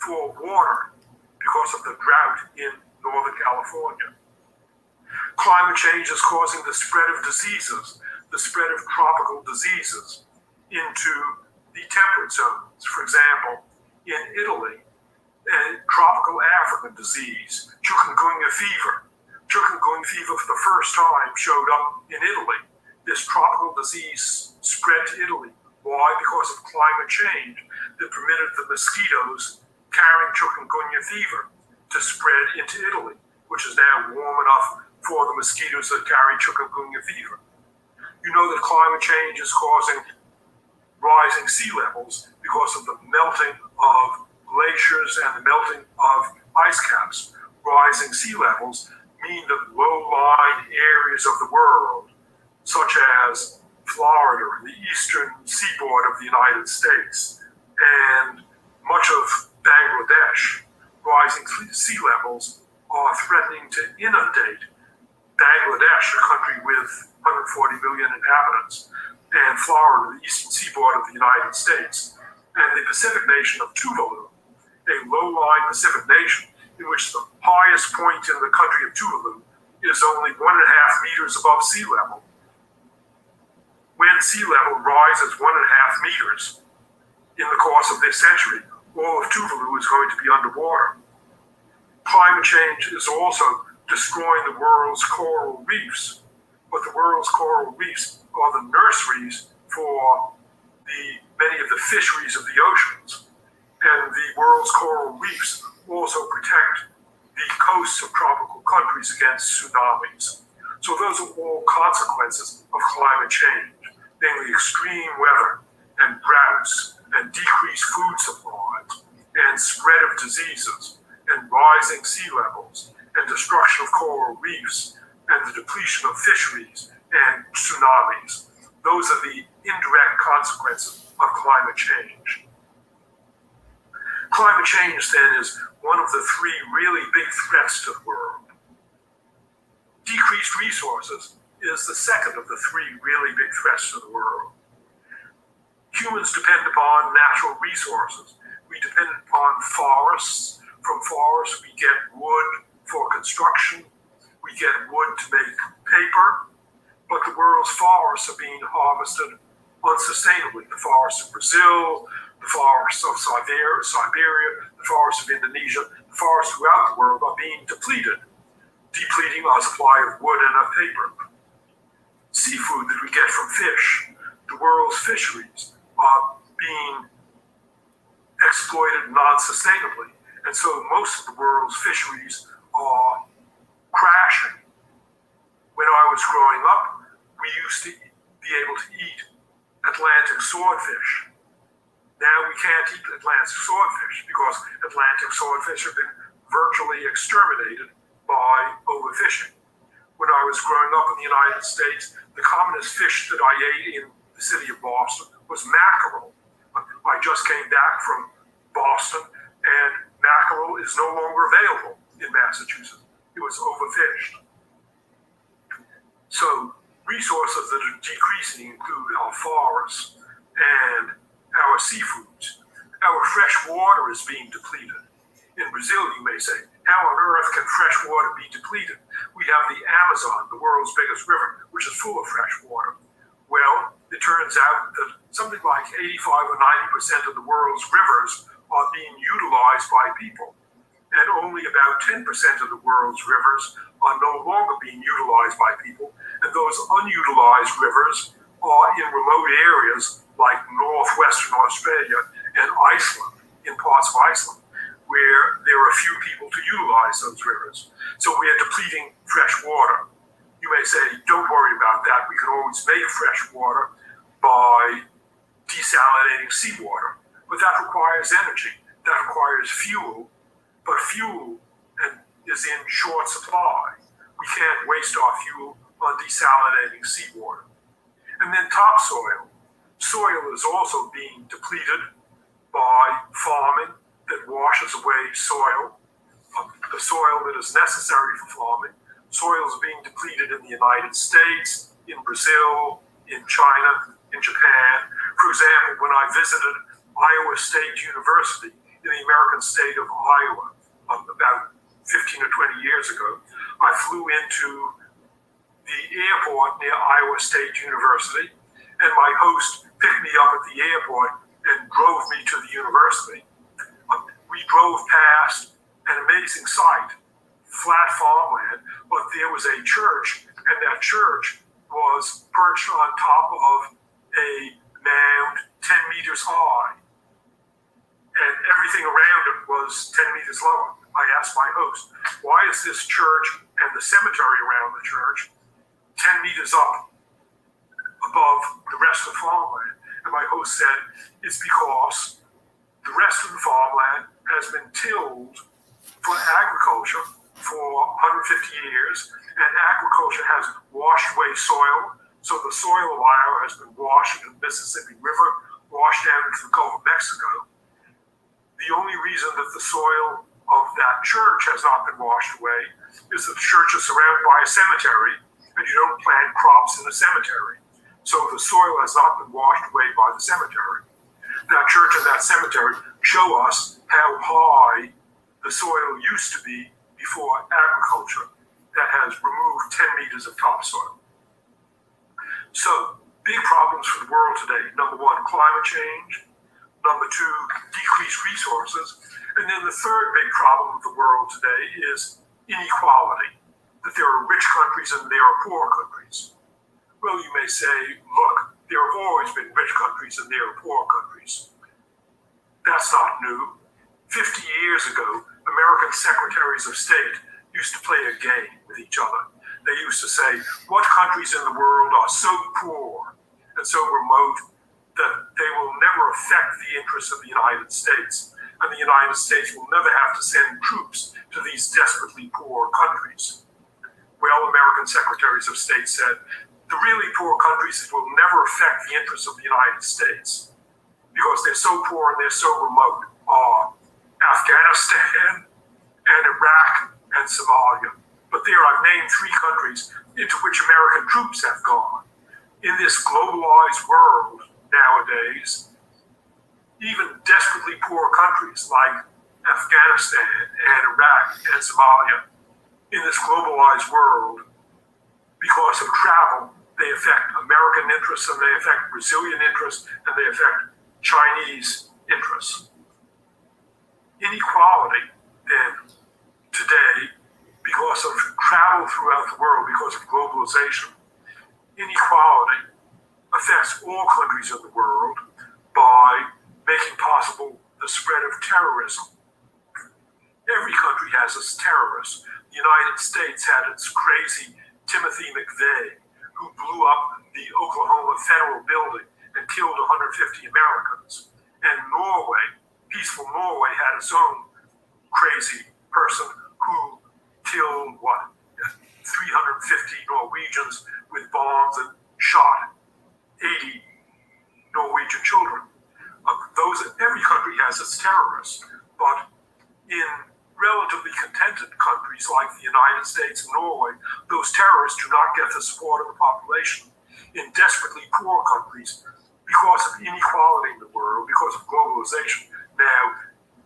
for water because of the drought in Northern California. Climate change is causing the spread of diseases, the spread of tropical diseases into the temperate zones. For example, in Italy, a tropical African disease, chikungunya fever. Chikungunya fever for the first time showed up in Italy. This tropical disease spread to Italy. Why? Because of climate change that permitted the mosquitoes carrying chikungunya fever to spread into Italy, which is now warm enough for the mosquitoes that carry chikungunya fever. You know that climate change is causing rising sea levels because of the melting of glaciers and the melting of ice caps. Rising sea levels mean that low-lying areas of the world, such as Florida and the eastern seaboard of the United States and much of Bangladesh, rising sea levels are threatening to inundate Bangladesh, a country with 140 million inhabitants, and Florida, the eastern seaboard of the United States, and the Pacific nation of Tuvalu, a low-lying Pacific nation in which the highest point in the country of Tuvalu is only 1.5 meters above sea level. When sea level rises 1.5 meters in the course of this century, all of Tuvalu is going to be underwater. Climate change is also destroying the world's coral reefs, but the world's coral reefs are the nurseries for many of the fisheries of the oceans. And the world's coral reefs also protect the coasts of tropical countries against tsunamis. So those are all consequences of climate change, namely extreme weather and droughts and decreased food supplies and spread of diseases and rising sea levels and destruction of coral reefs and the depletion of fisheries and tsunamis. Those are the indirect consequences of climate change. Climate change, then, is one of the three really big threats to the world. Decreased resources is the second of the three really big threats to the world. Humans depend upon natural resources. We depend upon forests. From forests, we get wood for construction. We get wood to make paper. But the world's forests are being harvested unsustainably. The forests of Brazil, the forests of Siberia, the forests of Indonesia, the forests throughout the world are being depleted, depleting our supply of wood and of paper. Seafood that we get from fish, the world's fisheries are being exploited non-sustainably. And so most of the world's fisheries are crashing. When I was growing up, we used to be able to eat Atlantic swordfish. Now we can't eat Atlantic swordfish because Atlantic swordfish have been virtually exterminated by overfishing. When I was growing up in the United States, the commonest fish that I ate in the city of Boston was mackerel. I just came back from Boston and mackerel is no longer available in Massachusetts. It was overfished. So resources that are decreasing include our forests and our seafoods. Our fresh water is being depleted. In Brazil, you may say, how on earth can fresh water be depleted? We have the Amazon, the world's biggest river, which is full of fresh water. Well, it turns out that something like 85 or 90% of the world's rivers are being utilized by people. And only about 10% of the world's rivers are no longer being utilized by people. And those unutilized rivers are in remote areas like northwestern Australia and Iceland, in parts of Iceland, where there are few people to utilize those rivers. So we are depleting fresh water. You may say, don't worry about that. We can always make fresh water by desalinating seawater. But that requires energy. That requires fuel. But fuel is in short supply. We can't waste our fuel on desalinating seawater. And then topsoil. Soil is also being depleted by farming that washes away soil, the soil that is necessary for farming. Soil is being depleted in the United States, in Brazil, in China, in Japan. For example, when I visited Iowa State University in the American state of Iowa about 15 or 20 years ago, I flew into the airport near Iowa State University, and my host picked me up at the airport and drove me to the university. We drove past an amazing sight, flat farmland, but there was a church, and that church was perched on top of a mound 10 meters high, and everything around it was 10 meters lower. I asked my host, why is this church and the cemetery around the church 10 meters up above the rest of the farmland? And my host said, it's because the rest of the farmland has been tilled for agriculture for 150 years, and agriculture has washed away soil, so the soil layer has been washed into the Mississippi River, washed down into the Gulf of Mexico. The only reason that the soil of that church has not been washed away is that the church is surrounded by a cemetery, and you don't plant crops in a cemetery. So the soil has not been washed away by the cemetery. That church and that cemetery show us how high the soil used to be before agriculture that has removed 10 meters of topsoil. So, big problems for the world today. Number one, climate change. Number two, decreased resources. And then the third big problem of the world today is inequality, that there are rich countries and there are poor countries. Well, you may say, look, there have always been rich countries and there are poor countries. That's not new. 50 years ago, American secretaries of state used to play a game with each other. They used to say, what countries in the world are so poor and so remote that they will never affect the interests of the United States, and the United States will never have to send troops to these desperately poor countries. Well, American secretaries of state said, the really poor countries will never affect the interests of the United States because they're so poor and they're so remote are Afghanistan and Iraq and Somalia. But there I've named three countries into which American troops have gone. In this globalized world nowadays, even desperately poor countries like Afghanistan and Iraq and Somalia, in this globalized world, because of travel, they affect American interests and they affect Brazilian interests and they affect Chinese interests. Inequality, then, today, because of travel throughout the world, because of globalization, inequality affects all countries of the world by making possible the spread of terrorism. Every country has its terrorists. The United States had its crazy Timothy McVeigh, who blew up the Oklahoma Federal Building and killed 150 Americans. And Norway, peaceful Norway, had its own crazy person who killed, 350 Norwegians with bombs and shot 80 Norwegian children. Every country has its terrorists, but in relatively contented countries like the United States and Norway, those terrorists do not get the support of the population. In desperately poor countries, because of inequality in the world, because of globalization, now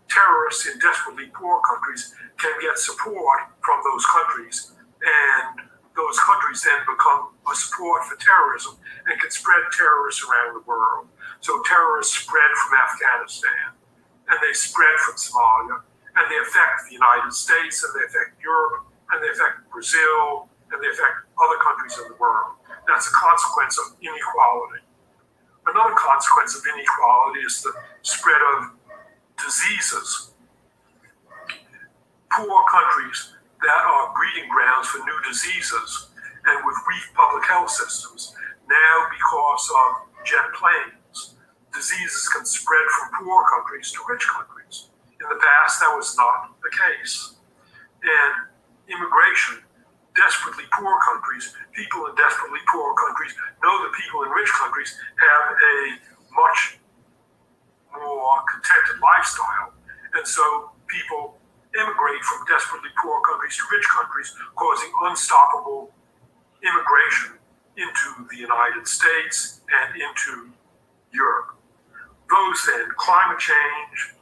terrorists in desperately poor countries can get support from those countries, and those countries then become a support for terrorism and can spread terrorists around the world. So terrorists spread from Afghanistan, and they spread from Somalia, and they affect the United States, and they affect Europe, and they affect Brazil, and they affect other countries in the world. That's a consequence of inequality. Another consequence of inequality is the spread of diseases. Poor countries that are breeding grounds for new diseases, and with weak public health systems, now because of jet planes, diseases can spread from poor countries to rich countries. In the past, that was not the case. And immigration, desperately poor countries, people in desperately poor countries know that people in rich countries have a much more contented lifestyle. And so people immigrate from desperately poor countries to rich countries, causing unstoppable immigration into the United States and into Europe. Those then, climate change,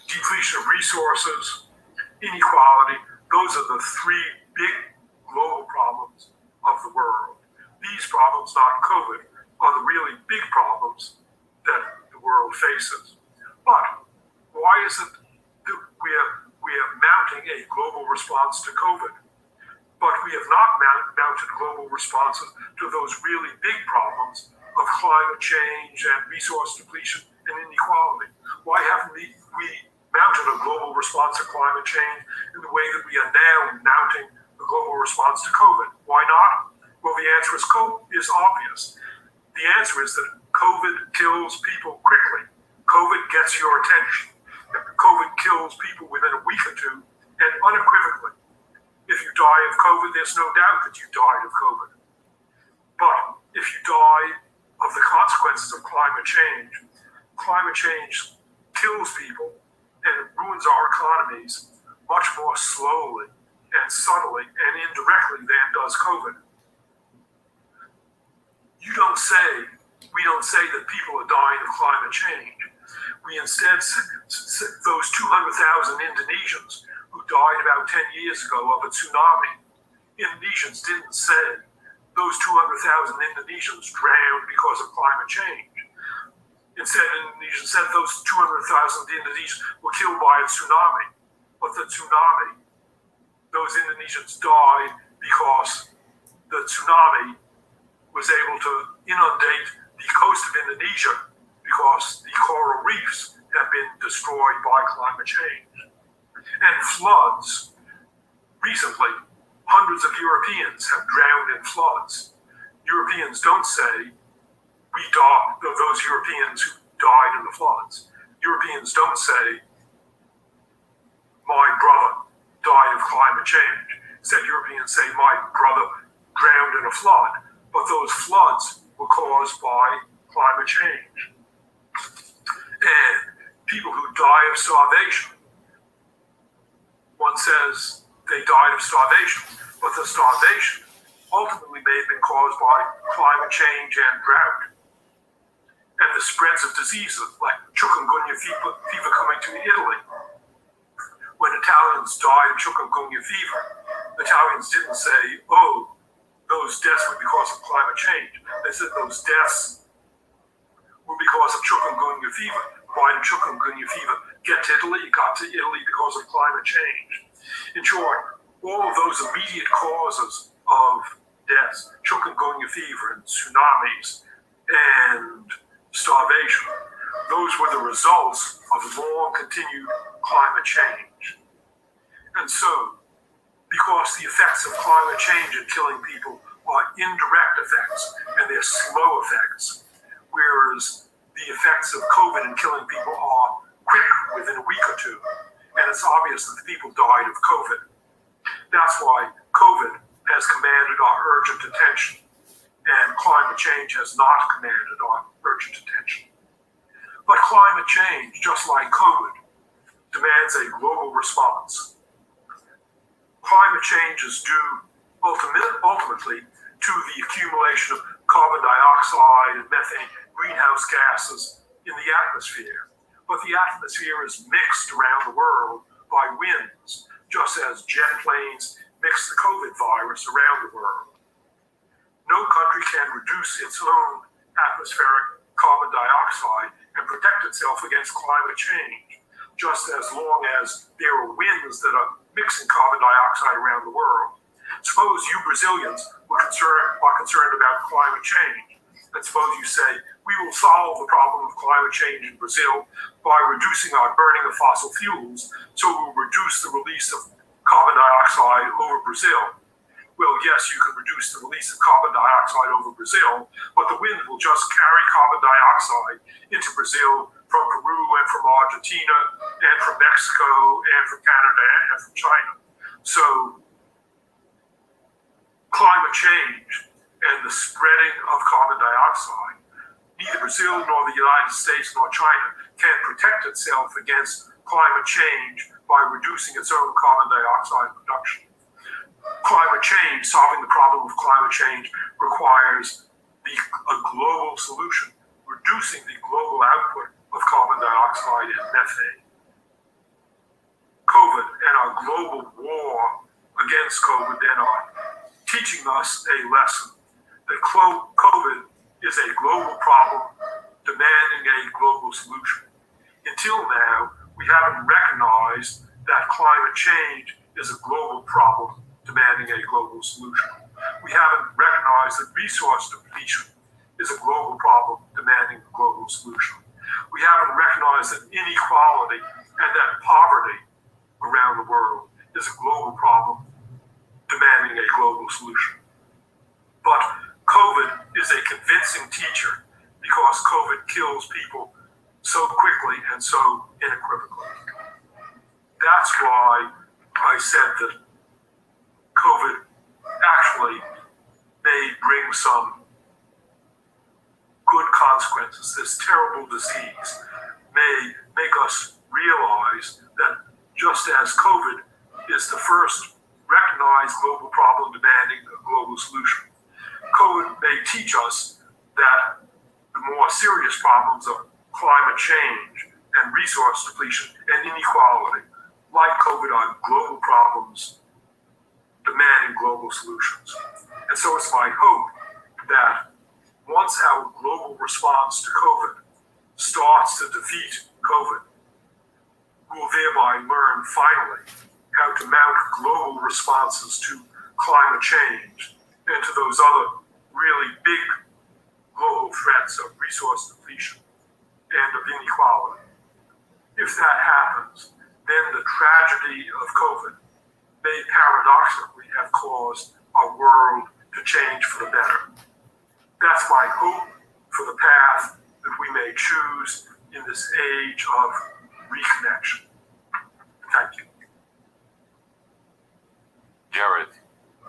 depletion of resources, inequality, those are the three big global problems of the world. These problems, not COVID, are the really big problems that the world faces. But why is it that we are mounting a global response to COVID, but we have not mounted global responses to those really big problems of climate change and resource depletion and inequality? Why haven't we mounted a global response to climate change in the way that we are now mounting a global response to COVID? Why not? Well, the answer is obvious. The answer is that COVID kills people quickly. COVID gets your attention. COVID kills people within a week or two, and unequivocally. If you die of COVID, there's no doubt that you died of COVID. But if you die of the consequences of climate change kills people and it ruins our economies much more slowly and subtly and indirectly than does COVID. We don't say that people are dying of climate change. We instead, those 200,000 Indonesians who died about 10 years ago of a tsunami, Indonesians didn't say those 200,000 Indonesians drowned because of climate change. Instead, Indonesians said those 200,000 Indonesians were killed by a tsunami. But the tsunami, those Indonesians died because the tsunami was able to inundate the coast of Indonesia because the coral reefs have been destroyed by climate change. And floods. Recently, hundreds of Europeans have drowned in floods. Europeans don't say, we died, those Europeans who died in the floods. Europeans don't say, my brother died of climate change. Instead, Europeans say, my brother drowned in a flood. But those floods were caused by climate change. And people who die of starvation, one says they died of starvation, but the starvation ultimately may have been caused by climate change and drought. And the spreads of diseases like chikungunya fever coming to Italy. When Italians died of chikungunya fever, Italians didn't say, oh, those deaths were because of climate change. They said those deaths were because of chikungunya fever. Why did chikungunya fever get to Italy? It got to Italy because of climate change. In short, all of those immediate causes of deaths, chikungunya fever and tsunamis and starvation, those were the results of long continued climate change. And so, because the effects of climate change in killing people are indirect effects and they're slow effects, whereas the effects of COVID in killing people are quick within a week or two, and it's obvious that the people died of COVID. That's why COVID has commanded our urgent attention, and climate change has not commanded our urgent attention. But climate change, just like COVID, demands a global response. Climate change is due ultimately to the accumulation of carbon dioxide and methane, greenhouse gases in the atmosphere. But the atmosphere is mixed around the world by winds, just as jet planes mix the COVID virus around the world. No country can reduce its own atmospheric carbon dioxide and protect itself against climate change, just as long as there are winds that are mixing carbon dioxide around the world. Suppose you Brazilians are concerned about climate change. And suppose you say, we will solve the problem of climate change in Brazil by reducing our burning of fossil fuels, so we'll reduce the release of carbon dioxide over Brazil. Well, yes, you can reduce the release of carbon dioxide over Brazil, but the wind will just carry carbon dioxide into Brazil from Peru and from Argentina and from Mexico and from Canada and from China. So climate change and the spreading of carbon dioxide, neither Brazil nor the United States nor China can protect itself against climate change by reducing its own carbon dioxide production. Climate change, solving the problem of climate change, requires a global solution, reducing the global output of carbon dioxide and methane. COVID and our global war against COVID then are teaching us a lesson that COVID is a global problem demanding a global solution. Until now, we haven't recognized that climate change is a global problem demanding a global solution. We haven't recognized that resource depletion is a global problem demanding a global solution. We haven't recognized that inequality and that poverty around the world is a global problem demanding a global solution. But COVID is a convincing teacher because COVID kills people so quickly and so unequivocally. That's why I said that COVID actually may bring some good consequences. This terrible disease may make us realize that just as COVID is the first recognized global problem demanding a global solution, COVID may teach us that the more serious problems of climate change and resource depletion and inequality, like COVID, are global problems demanding global solutions. And so it's my hope that once our global response to COVID starts to defeat COVID, we'll thereby learn finally how to mount global responses to climate change and to those other really big global threats of resource depletion and of inequality. If that happens, then the tragedy of COVID may paradoxically have caused our world to change for the better. That's my hope for the path that we may choose in this age of reconnection. Thank you. Jared,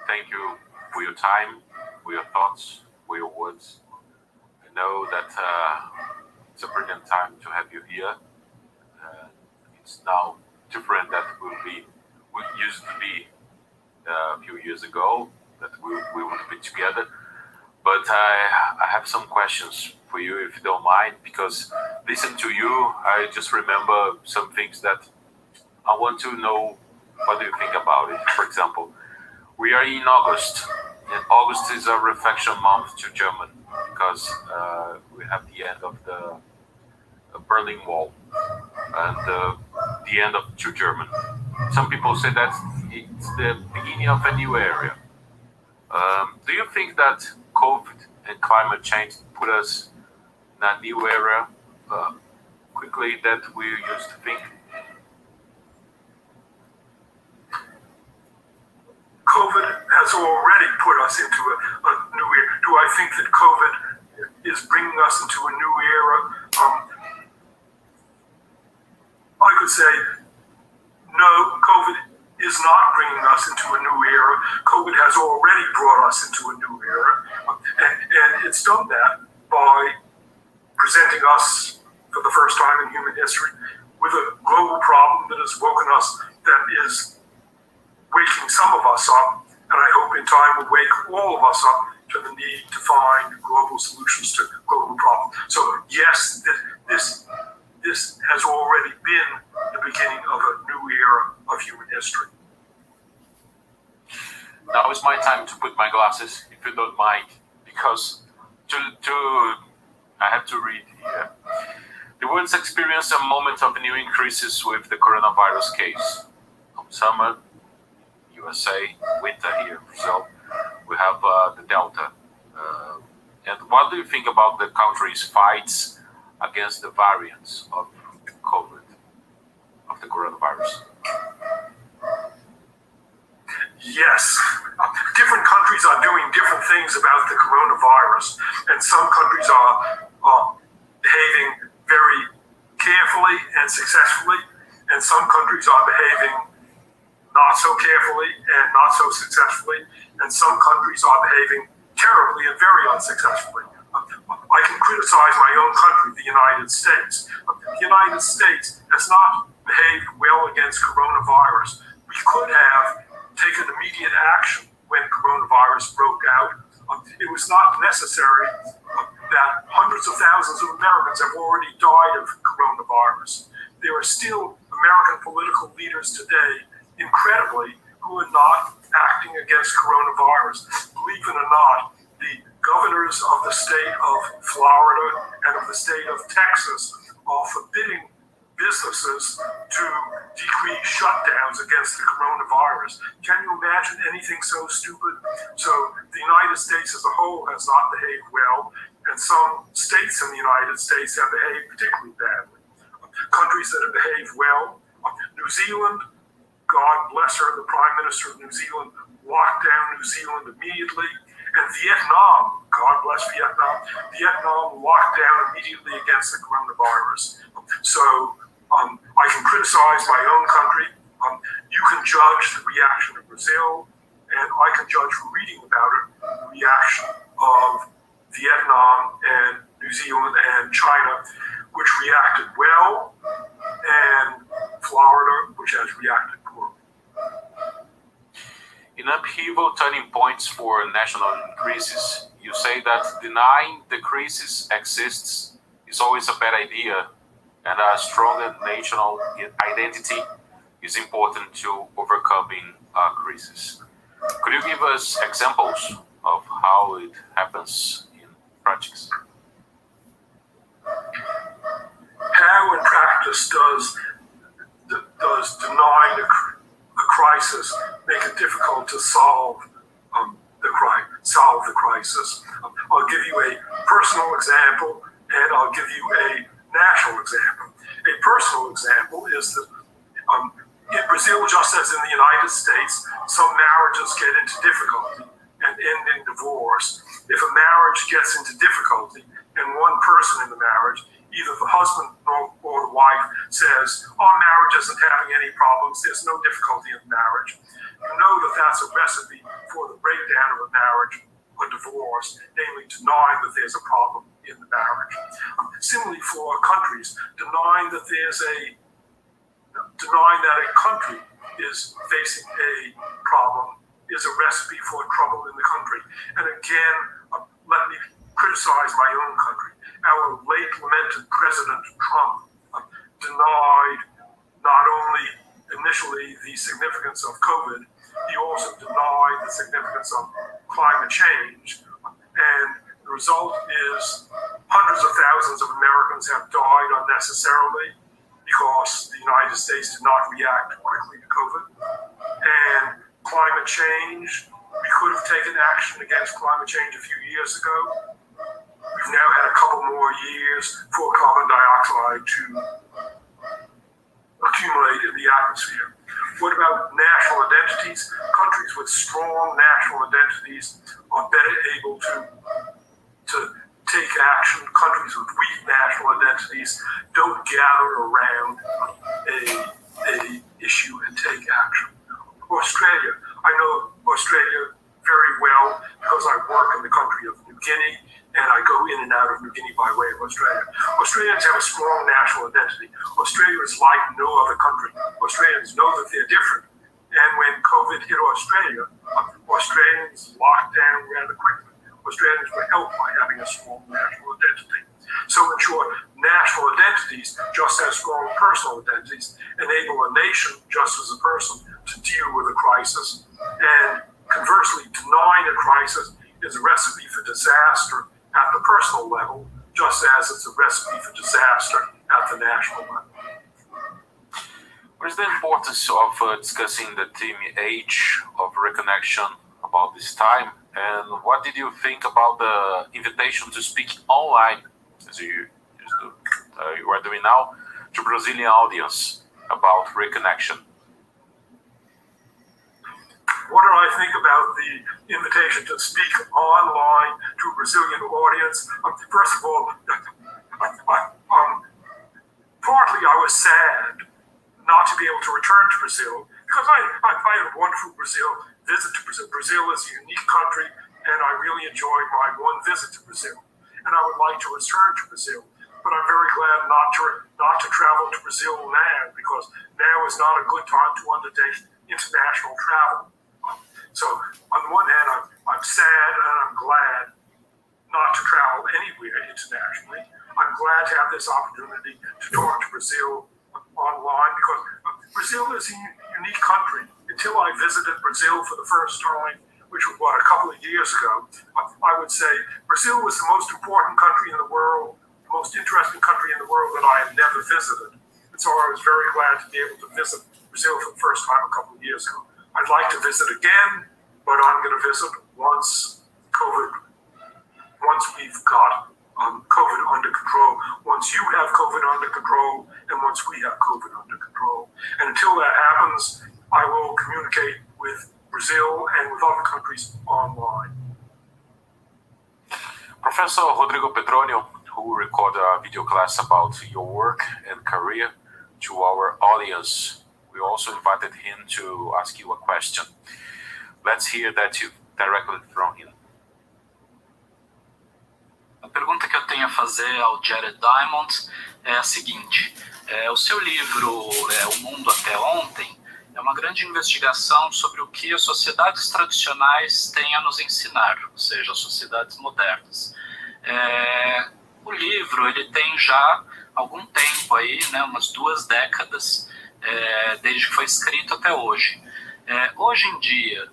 thank you for your time, for your thoughts, for your words. I know that it's a brilliant time to have you here. It's now different that we used to be a few years ago, that we would be together. But I have some questions for you, if you don't mind, because listening to you, I just remember some things that I want to know. What do you think about it? For example, we are in August, and August is a reflection month to German because we have the end of the Berlin Wall and the end of to German. Some people say that it's the beginning of a new era. Do you think that COVID and climate change put us in a new era quickly that we used to think? COVID has already put us into a new era. Do I think that COVID is bringing us into a new era? I could say, no, COVID is not bringing us into a new era. COVID has already brought us into a new era. And it's done that by presenting us for the first time in human history with a global problem that has woken us, that is waking some of us up, and I hope in time will wake all of us up to the need to find global solutions to global problems. So yes, this has already been the beginning of a new era of human history. now is my time to put my glasses, if you don't mind, because I have to read here. The world's experienced a moment of new increases with the coronavirus case. Summer, USA, winter here, Brazil, we have the Delta. And what do you think about the country's fights against the variants of COVID, of the coronavirus? Yes, different countries are doing different things about the coronavirus, and some countries are behaving very carefully and successfully, and some countries are behaving not so carefully and not so successfully, and some countries are behaving terribly and very unsuccessfully. I can criticize my own country, the United States. The United States has not behaved well against coronavirus. We could have taken immediate action when coronavirus broke out. It was not necessary that hundreds of thousands of Americans have already died of coronavirus. There are still American political leaders today, incredibly, who are not acting against coronavirus. Believe it or not, the governors of the state of Florida and of the state of Texas are forbidding businesses to decree shutdowns against the coronavirus. Can you imagine anything so stupid? So the United States as a whole has not behaved well, and some states in the United States have behaved particularly badly. Countries that have behaved well, New Zealand, God bless her, the Prime Minister of New Zealand locked down New Zealand immediately. And Vietnam, God bless Vietnam, Vietnam locked down immediately against the coronavirus. So I can criticize my own country. You can judge the reaction of Brazil, and I can judge from reading about it the reaction of Vietnam and New Zealand and China, which reacted well, and Florida, which has reacted poorly. In upheaval turning points for national crises, you say that denying the crisis exists is always a bad idea, and a stronger national identity is important to overcoming a crisis. Could you give us examples of how it happens in practice? How in practice does denying a crisis make it difficult to solve the crisis? I'll give you a personal example, and I'll give you a national example. A personal example is that in Brazil, just as in the United States, some marriages get into difficulty and end in divorce. If a marriage gets into difficulty and one person in the marriage, either the husband or the wife, says, our marriage isn't having any problems, there's no difficulty in marriage, you know that that's a recipe for the breakdown of a marriage, a divorce, namely denying that there's a problem in the marriage. Similarly, for countries, denying that a country is facing a problem is a recipe for trouble in the country. And again, let me criticize my own country. Our late lamented President Trump denied not only initially the significance of COVID, he also denied the significance of climate change. And the result is hundreds of thousands of Americans have died unnecessarily because the United States did not react quickly to COVID. And climate change, we could have taken action against climate change a few years ago. We've now had a couple more years for carbon dioxide to accumulate in the atmosphere. What about national identities? Countries with strong national identities are better able to take action. Countries with weak national identities don't gather around a issue and take action. Australia, I know Australia very well because I work in the country of New Guinea, and I go in and out of New Guinea by way of Australia. Australians have a strong national identity. Australia is like no other country. Australians know that they're different. And when COVID hit Australia, Australians locked down rather quickly. Australians were helped by having a strong national identity. So in short, national identities, just as strong personal identities, enable a nation, just as a person, to deal with a crisis. And Conversely, denying a crisis is a recipe for disaster at the personal level, just as it's a recipe for disaster at the national level. What is the importance of discussing the theme age of reconnection about this time? And what did you think about the invitation to speak online, as you are doing now, to Brazilian audience about reconnection? What do I think about the invitation to speak online to a Brazilian audience? First of all, partly I was sad not to be able to return to Brazil, because I had a wonderful visit to Brazil. Brazil is a unique country, and I really enjoyed my one visit to Brazil. And I would like to return to Brazil, but I'm very glad not to travel to Brazil now, because now is not a good time to undertake international travel. So on the one hand, I'm sad and I'm glad not to travel anywhere internationally. I'm glad to have this opportunity to talk to Brazil online, because Brazil is a unique country. Until I visited Brazil for the first time, which was, a couple of years ago, I would say Brazil was the most important country in the world, the most interesting country in the world that I had never visited. And so I was very glad to be able to visit Brazil for the first time a couple of years ago. I'd like to visit again, but I'm going to visit once we've got COVID under control, once you have COVID under control, and once we have COVID under control. And until that happens, I will communicate with Brazil and with other countries online. Professor Rodrigo Petronio, who recorded a video class about your work and career to our audience, we also invited him to ask you a question. Let's hear that directly from him. A pergunta que eu tenho a fazer ao Jared Diamond é a seguinte: o seu livro, O Mundo Até Ontem, é uma grande investigação sobre o que as sociedades tradicionais têm a nos ensinar, ou seja, as sociedades modernas. O livro ele tem já algum tempo aí, né, umas 2 décadas, desde que foi escrito até hoje. Hoje em dia,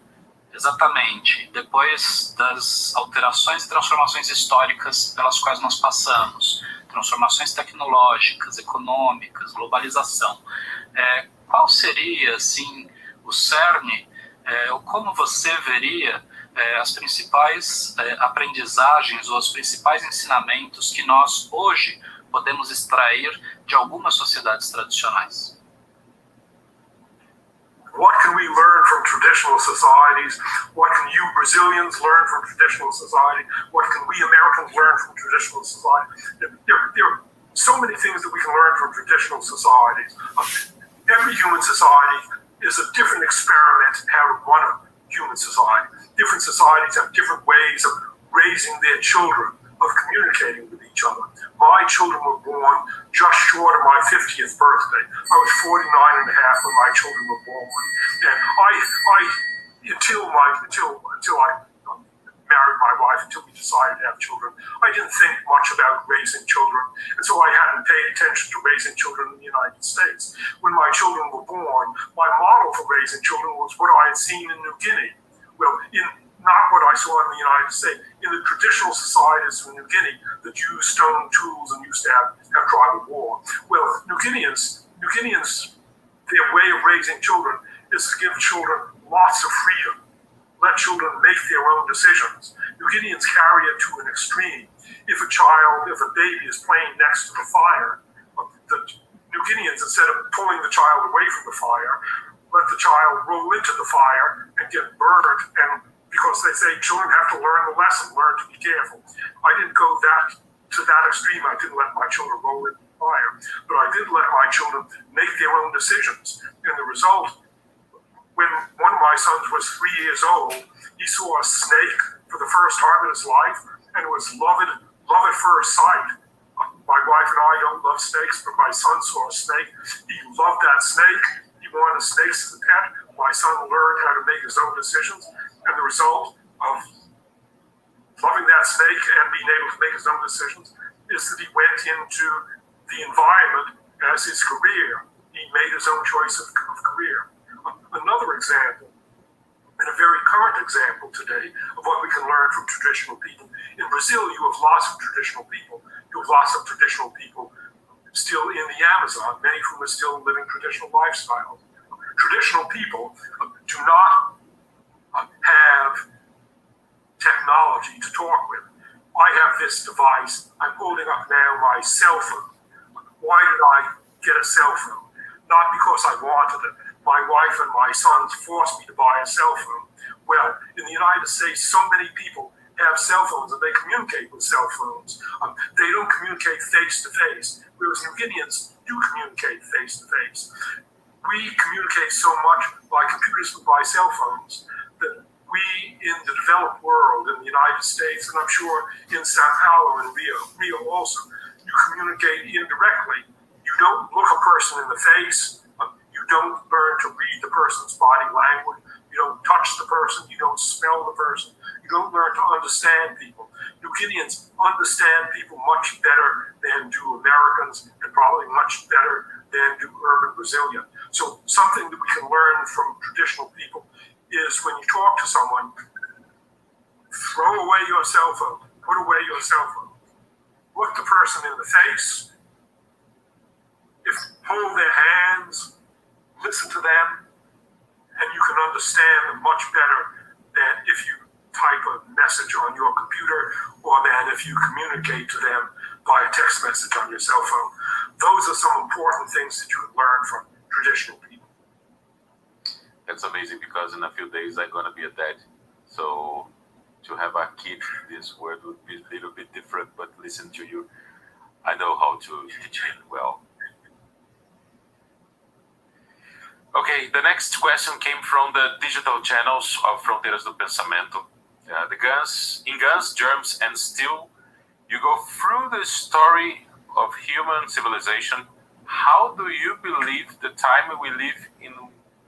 exatamente, depois das alterações e transformações históricas pelas quais nós passamos, transformações tecnológicas, econômicas, globalização, qual seria, assim, o cerne, ou como você veria as principais aprendizagens ou os principais ensinamentos que nós hoje podemos extrair de algumas sociedades tradicionais? What can we learn from traditional societies? What can you Brazilians learn from traditional society? What can we Americans learn from traditional society? There are so many things that we can learn from traditional societies. Every human society is a different experiment in how to run a human society. Different societies have different ways of raising their children, of communicating with each other. My children were born just short of my 50th birthday. I was 49 and a half when my children were born. And until I married my wife, until we decided to have children, I didn't think much about raising children. And so I hadn't paid attention to raising children in the United States. When my children were born, my model for raising children was what I had seen in New Guinea. Well, not what I saw in the United States. In the traditional societies of New Guinea that used stone tools and used to have tribal war. Well, New Guineans, their way of raising children is to give children lots of freedom. Let children make their own decisions. New Guineans carry it to an extreme. If a baby is playing next to the fire, the New Guineans, instead of pulling the child away from the fire, let the child roll into the fire and get burned, and because they say children have to learn the lesson, learn to be careful. I didn't go to that extreme. I didn't let my children roll into the fire, but I did let my children make their own decisions. And the result, when one of my sons was 3 years old, he saw a snake for the first time in his life, and it was love at first sight. My wife and I don't love snakes, but my son saw a snake. He loved that snake. He wanted snakes as a pet. My son learned how to make his own decisions. And the result of loving that snake and being able to make his own decisions is that he went into the environment as his career. He made his own choice of career. Another example And a very current example today of what we can learn from traditional people. In Brazil, you have lots of traditional people. You have lots of traditional people still in the Amazon, many of whom are still living traditional lifestyles. Traditional people do not have technology to talk with. I have this device. I'm holding up now my cell phone. Why did I get a cell phone? Not because I wanted it. My wife and my sons forced me to buy a cell phone. Well, in the United States, so many people have cell phones and they communicate with cell phones. They don't communicate face-to-face, whereas New Guineans do communicate face-to-face. We communicate so much by computers and by cell phones that we in the developed world, in the United States, and I'm sure in Sao Paulo and Rio also, you communicate indirectly. You don't look a person in the face. You don't learn to read the person's body language. You don't touch the person. You don't smell the person. You don't learn to understand people. New Guineans understand people much better than do Americans, and probably much better than do urban Brazilians. So something that we can learn from traditional people is when you talk to someone, throw away your cell phone, put away your cell phone. Look the person in the face, hold their hands, listen to them, and you can understand them much better than if you type a message on your computer or than if you communicate to them via text message on your cell phone. Those are some important things that you can learn from traditional people. That's amazing because in a few days I'm going to be a dad. So to have a kid, this word would be a little bit different, but listen to you, I know how to teach it well. Okay, the next question came from the digital channels of Fronteiras do Pensamento. In Guns, Germs, and Steel, you go through the story of human civilization. How do you believe the time we live in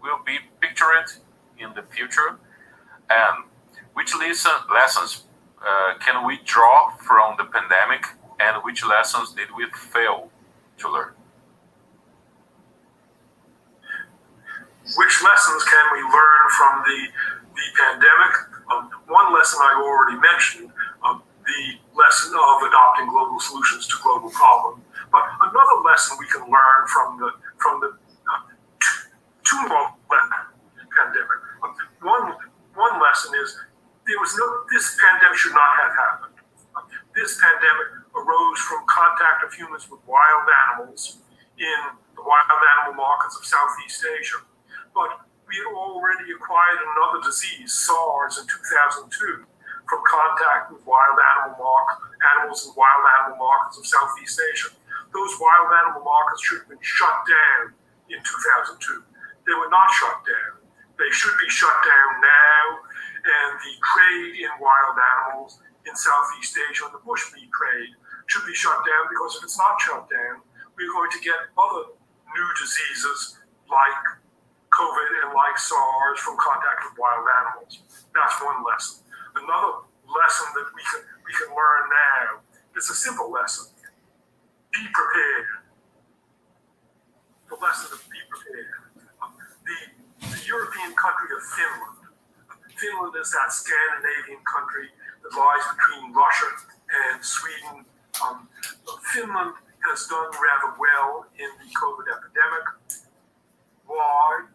will be pictured in the future? And which lessons can we draw from the pandemic, and which lessons did we fail to learn? Which lessons can we learn from the pandemic? One lesson I already mentioned, the lesson of adopting global solutions to global problems. But another lesson we can learn from the two-month pandemic. One lesson is this pandemic should not have happened. This pandemic arose from contact of humans with wild animals in the wild animal markets of Southeast Asia. But we had already acquired another disease, SARS, in 2002, from contact with wild animals in wild animal markets of Southeast Asia. Those wild animal markets should have been shut down in 2002. They were not shut down. They should be shut down now, and the trade in wild animals in Southeast Asia and the bushmeat trade should be shut down, because if it's not shut down, we're going to get other new diseases like COVID and like SARS from contact with wild animals. That's one lesson. Another lesson that we can learn now is a simple lesson. Be prepared. The lesson of be prepared. The European country of Finland. Finland is that Scandinavian country that lies between Russia and Sweden. Finland has done rather well in the COVID epidemic. Why?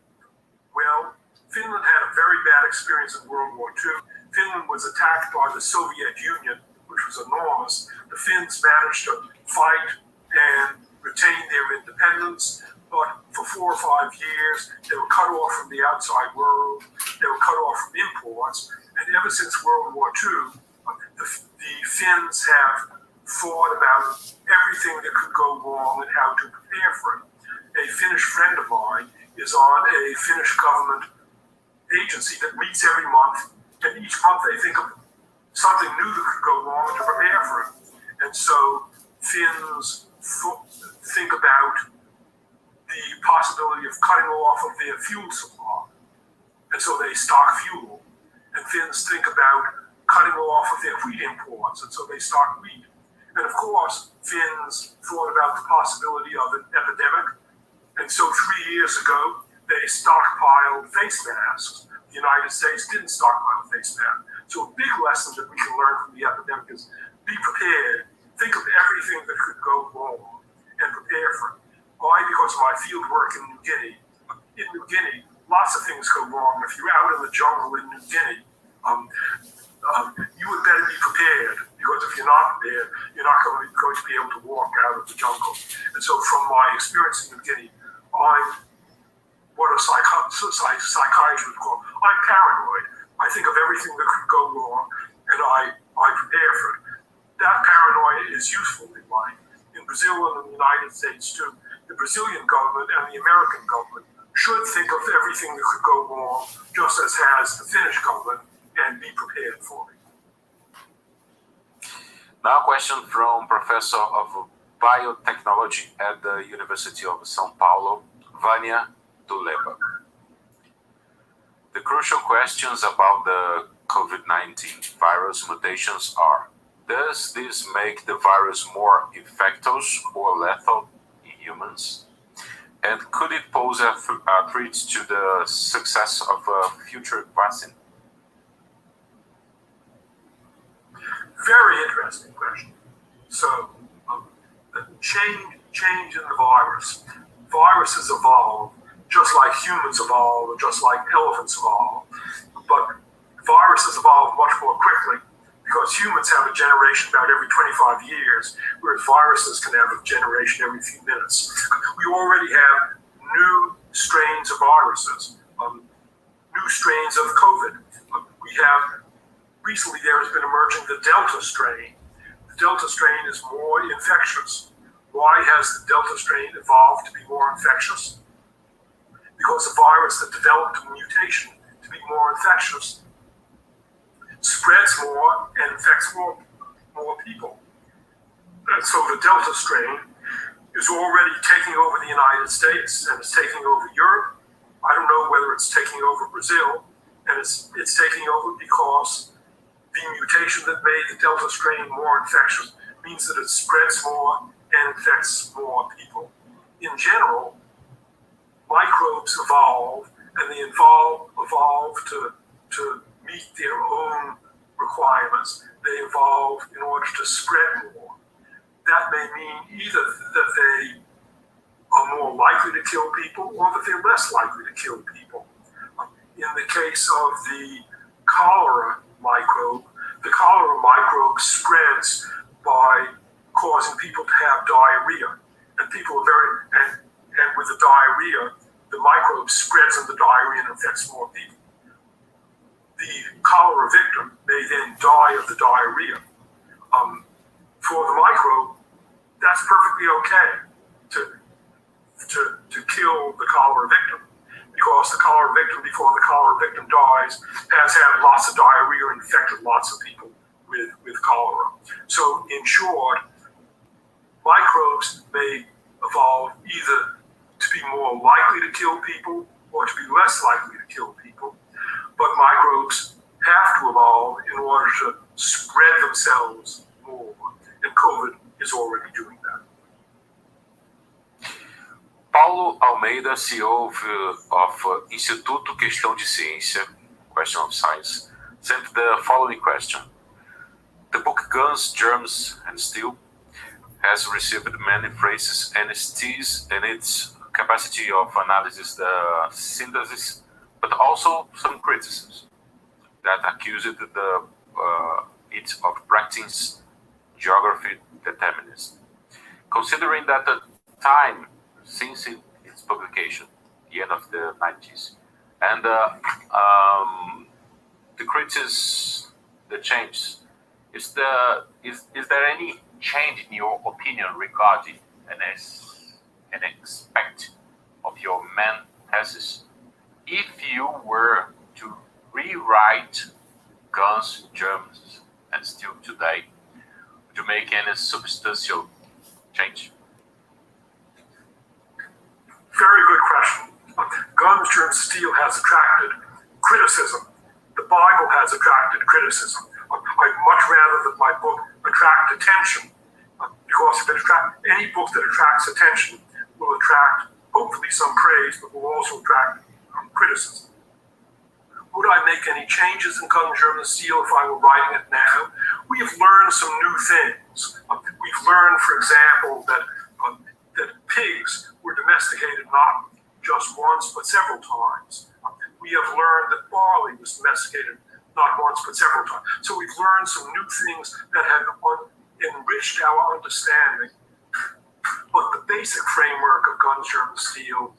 Well, Finland had a very bad experience in World War II. Finland was attacked by the Soviet Union, which was enormous. The Finns managed to fight and retain their independence, but for 4 or 5 years, they were cut off from the outside world. They were cut off from imports. And ever since World War II, the Finns have thought about everything that could go wrong and how to prepare for it. A Finnish friend of mine is on a Finnish government agency that meets every month, and each month they think of something new that could go wrong to prepare for it. And so Finns think about the possibility of cutting off of their fuel supply, and so they stock fuel. And Finns think about cutting off of their wheat imports, and so they stock wheat. And of course, Finns thought about the possibility of an epidemic. And so 3 years ago, they stockpiled face masks. The the United States didn't stockpile face masks. So a big lesson that we can learn from the epidemic is be prepared. Think of everything that could go wrong and prepare for it. Why? Because of my field work in New Guinea. In New Guinea, lots of things go wrong. If you're out in the jungle in New Guinea, you would better be prepared, because if you're not prepared, you're not going to be able to walk out of the jungle. And so from my experience in New Guinea, I'm what a psychiatrist would call, I'm paranoid. I think of everything that could go wrong, and I prepare for it. That paranoia is useful in life. In Brazil and in the United States too, the Brazilian government and the American government should think of everything that could go wrong, just as has the Finnish government, and be prepared for it. Now a question from Professor of Biotechnology at the University of São Paulo, Vânia Tuleba. The crucial questions about the COVID-19 virus mutations are: does this make the virus more infectious or lethal in humans? And could it pose a threat to the success of a future vaccine? Very interesting question. So, change in the virus. Viruses evolve just like humans evolve, or just like elephants evolve. But viruses evolve much more quickly, because humans have a generation about every 25 years, whereas viruses can have a generation every few minutes. We already have new strains of viruses, new strains of COVID. Recently there has been emerging the Delta strain. The Delta strain is more infectious. Why has the Delta strain evolved to be more infectious? Because the virus that developed a mutation to be more infectious spreads more and infects more people. And so the Delta strain is already taking over the United States, and it's taking over Europe. I don't know whether it's taking over Brazil, and it's taking over because the mutation that made the Delta strain more infectious means that it spreads more and infects more people. In general, microbes evolve, and they evolve to meet their own requirements. They evolve in order to spread more. That may mean either that they are more likely to kill people, or that they're less likely to kill people. In the case of the cholera microbe, the cholera microbe spreads by causing people to have diarrhea. And people are and with the diarrhea, the microbe spreads in the diarrhea and infects more people. The cholera victim may then die of the diarrhea. For the microbe, that's perfectly okay to kill the cholera victim, because the cholera victim, before the cholera victim dies, has had lots of diarrhea and infected lots of people with cholera. So in short, microbes may evolve either to be more likely to kill people or to be less likely to kill people, but microbes have to evolve in order to spread themselves more, and COVID is already doing that. Paulo Almeida, CEO of Instituto Questão de Ciência, Question of Science, sent the following question. The book Guns, Germs, and Steel has received many praises and teased in its capacity of analysis, the synthesis, but also some criticisms that accused it of practicing geographic determinism. Considering that the time since its publication, the end of the 90s, and the criticism, the changes, is there any change in your opinion regarding an aspect of your main thesis? If you were to rewrite Guns, Germs, and Steel today, would you make any substantial change? Very good question. Guns, Germs, Steel has attracted criticism. The Bible has attracted criticism. I'd much rather that my book attract attention, because if any book that attracts attention will attract hopefully some praise, but will also attract criticism. would I make any changes in Guns, Germs, Steel if I were writing it now? We have learned some new things. We've learned, for example, that pigs were domesticated not just once, but several times. We have learned that barley was domesticated not once, but several times. So we've learned some new things that have enriched our understanding. But the basic framework of Guns, Germs, Steel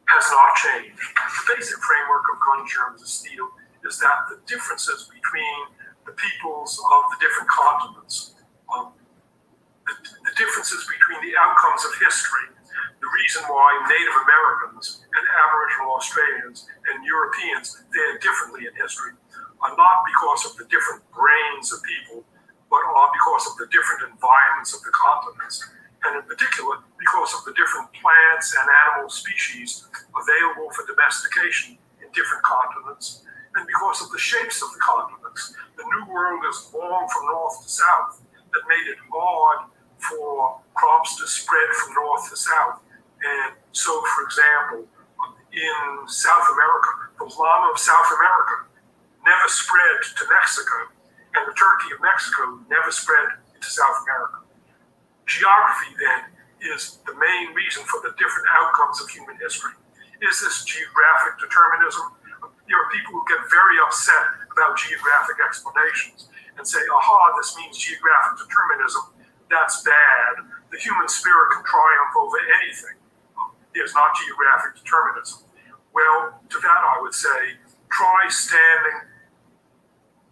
has not changed. The basic framework of Guns, Germs, Steel is that the differences between the peoples of the different continents, the differences between the outcomes of history, the reason why Native Americans and Aboriginal Australians and Europeans fared differently in history are not because of the different brains of people, but are because of the different environments of the continents, and in particular, because of the different plants and animal species available for domestication in different continents, and because of the shapes of the continents. The New World is long from north to south that made it hard for crops to spread from north to south. And so, for example, in South America, the llama of South America never spread to Mexico, and the turkey of Mexico never spread into South America. Geography, then, is the main reason for the different outcomes of human history. Is this geographic determinism? There are people who get very upset about geographic explanations and say, aha, this means geographic determinism. That's bad. The human spirit can triumph over anything. There's not geographic determinism. Well, to that I would say, try standing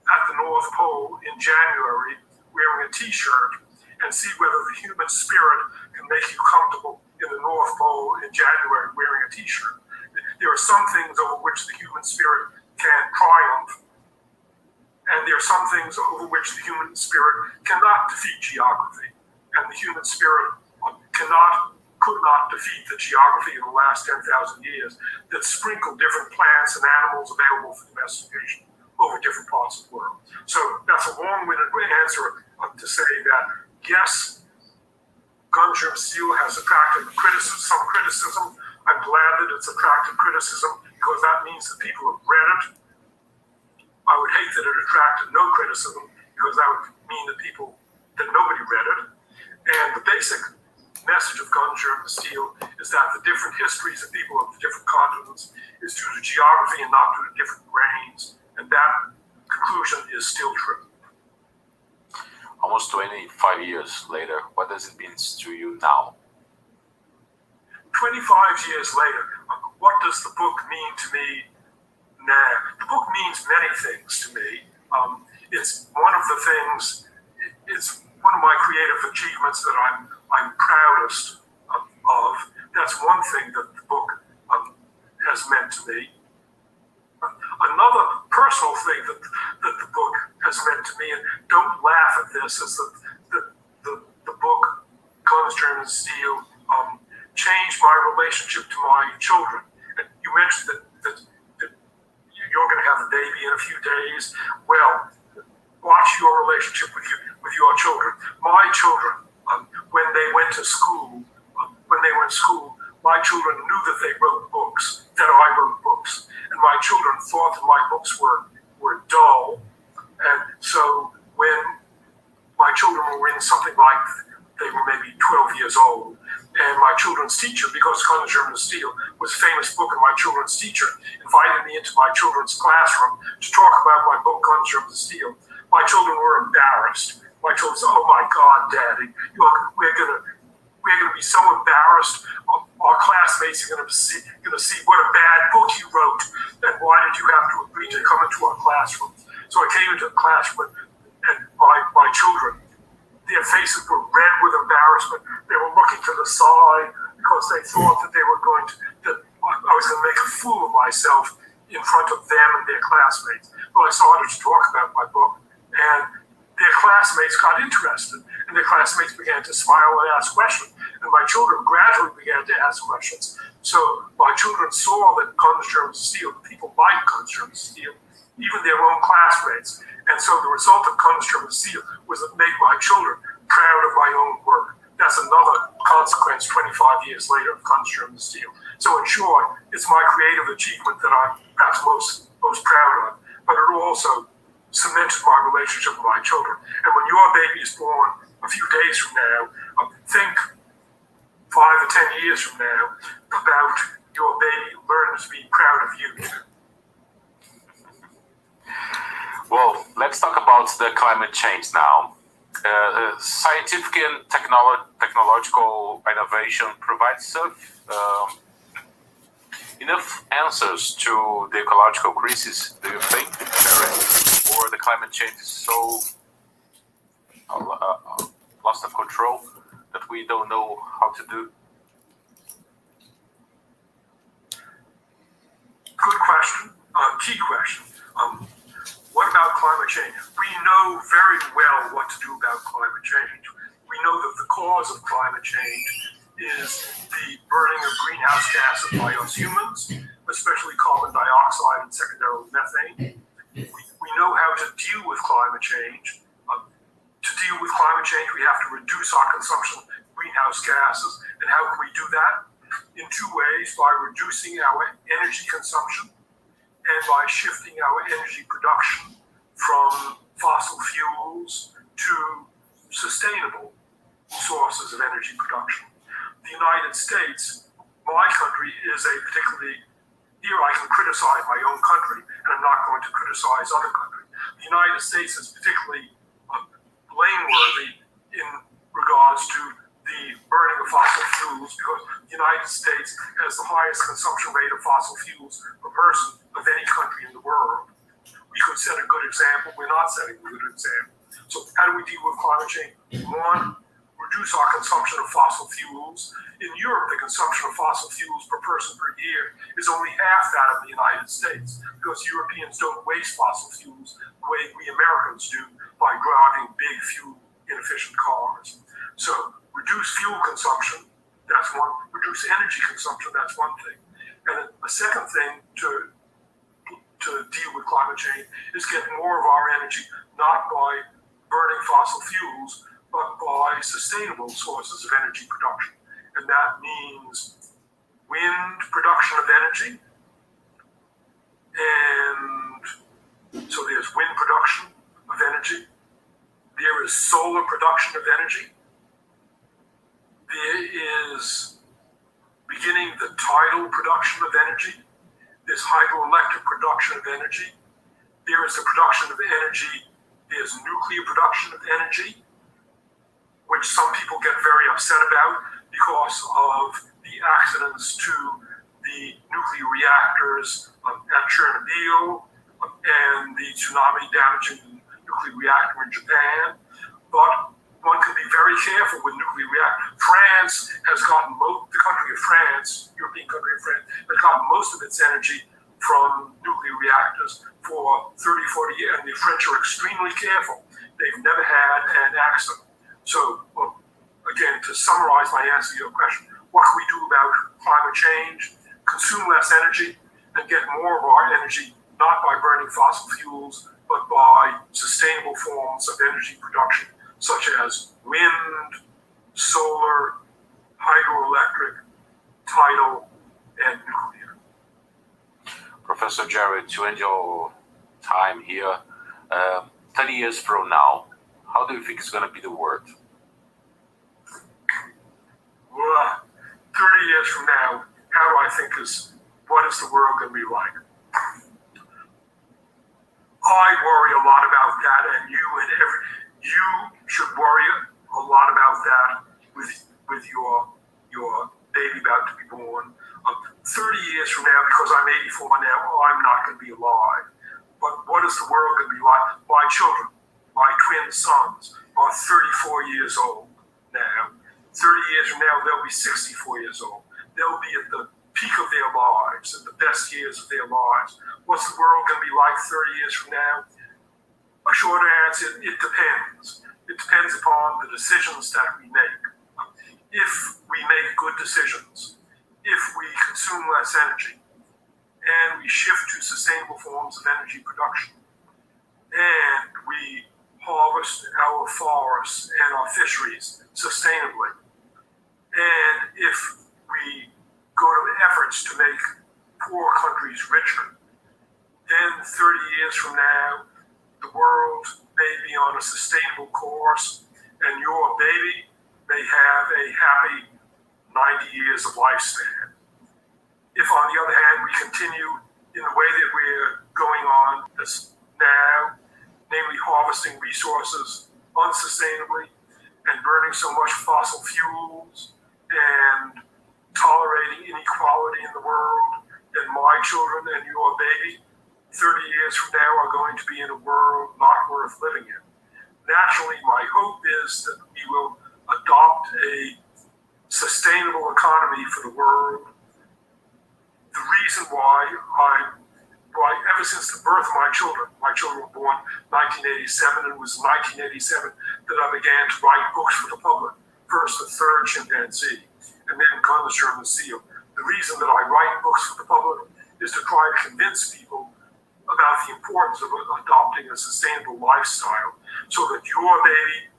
at the North Pole in January wearing a t-shirt and see whether the human spirit can make you comfortable in the North Pole in January wearing a t-shirt. There are some things over which the human spirit can triumph, and there are some things over which the human spirit cannot defeat geography. And the human spirit could not defeat the geography of the last 10,000 years that sprinkled different plants and animals available for domestication over different parts of the world. So that's a long-winded answer to say that, yes, Guns, Germs, Steel has attracted some criticism. I'm glad that it's attracted criticism because that means that people have read it. I would hate that it attracted no criticism because that would mean that nobody read it. And the basic message of Guns, Germs, Steel is that the different histories of people of the different continents is due to geography and not due to different brains. And that conclusion is still true. Almost 25 years later, what does it mean to you now? 25 years later, what does the book mean to me now? The book means many things to me. It's one of the things, it's one of my creative achievements that I'm proudest of. That's one thing that the book has meant to me. Another personal thing that the book has meant to me, and don't laugh at this, is that the book, Guns, Germs, Steel, changed my relationship to my children. And you mentioned that you're going to have a baby in a few days. Well, watch your relationship with your children. My children, when they went to school, when they were in school, my children knew that they wrote books, that I wrote books. And my children thought that my books were dull. And so when my children were in something like, they were maybe 12 years old, and my children's teacher, because Guns, Germs, Steel was a famous book, and my children's teacher invited me into my children's classroom to talk about my book, Guns, Germs, Steel. My children were embarrassed. My children said, "Oh my God, Daddy, we're gonna be so embarrassed. Our classmates are gonna see what a bad book you wrote, and why did you have to agree to come into our classroom?" So I came into the classroom, and my children, their faces were red with embarrassment. They were looking to the side because they thought that that I was going to make a fool of myself in front of them and their classmates. Well, I started to talk about my book, and their classmates got interested, and their classmates began to smile and ask questions, and my children gradually began to ask questions. So my children saw that Guns, Germs, Steel, people like Guns, Germs, Steel, even their own classmates. And so the result of Guns, Germs, Steel was it made my children proud of my own work. That's another consequence 25 years later of Guns, Germs, Steel. So in short, it's my creative achievement that I'm perhaps most most proud of, but it also cemented my relationship with my children. And when your baby is born a few days from now, think 5 or 10 years from now about your baby learning to be proud of you. Well, let's talk about the climate change now. Scientific and technological innovation provides enough answers to the ecological crisis, do you think? Or the climate change is so lost of control that we don't know how to do? Good question. Key question. What about climate change? We know very well what to do about climate change. We know that the cause of climate change is the burning of greenhouse gases by us humans, especially carbon dioxide and secondarily methane. We know how to deal with climate change. To deal with climate change, we have to reduce our consumption of greenhouse gases. And how can we do that? In two ways: by reducing our energy consumption and by shifting our energy production from fossil fuels to sustainable sources of energy production. The United States, my country, is a particularly, here I can criticize my own country, and I'm not going to criticize other countries. The United States is particularly blameworthy in regards to the burning of fossil fuels, because the United States has the highest consumption rate of fossil fuels per person of any country in the world. We could set a good example. We're not setting a good example. So how do we deal with climate change? One, reduce our consumption of fossil fuels. In Europe, the consumption of fossil fuels per person per year is only half that of the United States, because Europeans don't waste fossil fuels the way we Americans do by driving big fuel inefficient cars. So reduce fuel consumption, that's one. Reduce energy consumption, that's one thing. And a second thing to deal with climate change is get more of our energy not by burning fossil fuels, but by sustainable sources of energy production. And that means wind production of energy. And so there's wind production of energy. There is solar production of energy. There is beginning the tidal production of energy. There's hydroelectric production of energy. There is the production of energy. There's nuclear production of energy, which some people get very upset about because of the accidents to the nuclear reactors at Chernobyl and the tsunami damaging the nuclear reactor in Japan. But one can be very careful with nuclear reactors. France has gotten the country of France, European country of France, has gotten most of its energy from nuclear reactors for 30, 40 years, and the French are extremely careful. They've never had an accident. So, again, to summarize my answer to your question, what can we do about climate change? Consume less energy and get more of our energy, not by burning fossil fuels, but by sustainable forms of energy production, such as wind, solar, hydroelectric, tidal, and nuclear. Professor Jared, to end your time here, 30 years from now, how do you think it's going to be the world? Well, 30 years from now, how do I think what is the world going to be like? I worry a lot about that, and you should worry a lot about that with your baby about to be born. 30 years from now, because I'm 84 now, I'm not going to be alive. But what is the world going to be like? My children, my twin sons, are 34 years old now. 30 years from now, they'll be 64 years old. They'll be at the peak of their lives, at the best years of their lives. What's the world going to be like 30 years from now? A short answer, it depends. It depends upon the decisions that we make. If we make good decisions, if we consume less energy, and we shift to sustainable forms of energy production, and we harvest our forests and our fisheries sustainably, and if we go to efforts to make poor countries richer, then 30 years from now, the world may be on a sustainable course, and your baby may have a happy 90 years of lifespan. If, on the other hand, we continue in the way that we're going on this now, namely harvesting resources unsustainably and burning so much fossil fuels and tolerating inequality in the world, then my children and your baby 30 years from now are going to be in a world not worth living in. Naturally, my hope is that we will adopt a sustainable economy for the world. The reason why ever since the birth of my children were born 1987, and it was 1987 that I began to write books for the public. First The Third Chimpanzee, and then Gun, the German Seal. The reason that I write books for the public is to try to convince people about the importance of adopting a sustainable lifestyle so that your baby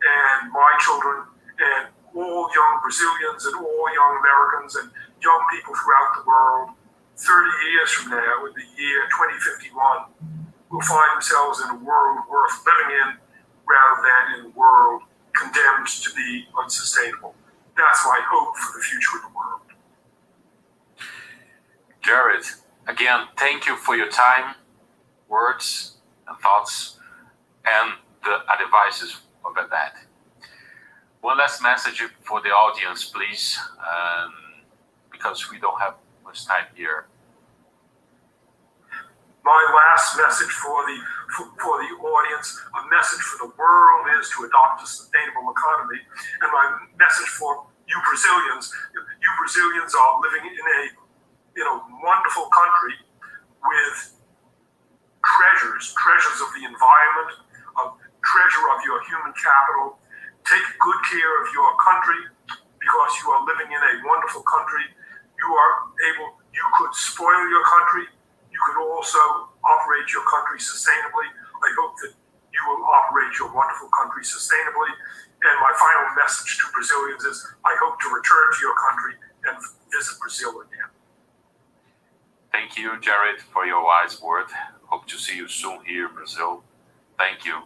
and my children and all young Brazilians and all young Americans and young people throughout the world 30 years from now, in the year 2051, will find themselves in a world worth living in rather than in a world condemned to be unsustainable. That's my hope for the future of the world. Jared, again, thank you for your time, words, and thoughts, and the advices of that. One last message for the audience, please, because we don't have much time here. My last message for the audience, a message for the world, is to adopt a sustainable economy. And my message for you Brazilians are living in a wonderful country with treasures of the environment, a treasure of your human capital. Take good care of your country because you are living in a wonderful country. You could spoil your country. You could also operate your country sustainably. I hope that you will operate your wonderful country sustainably. And my final message to Brazilians is I hope to return to your country and visit Brazil again. Thank you, Jared, for your wise word. Hope to see you soon here in Brazil. Thank you.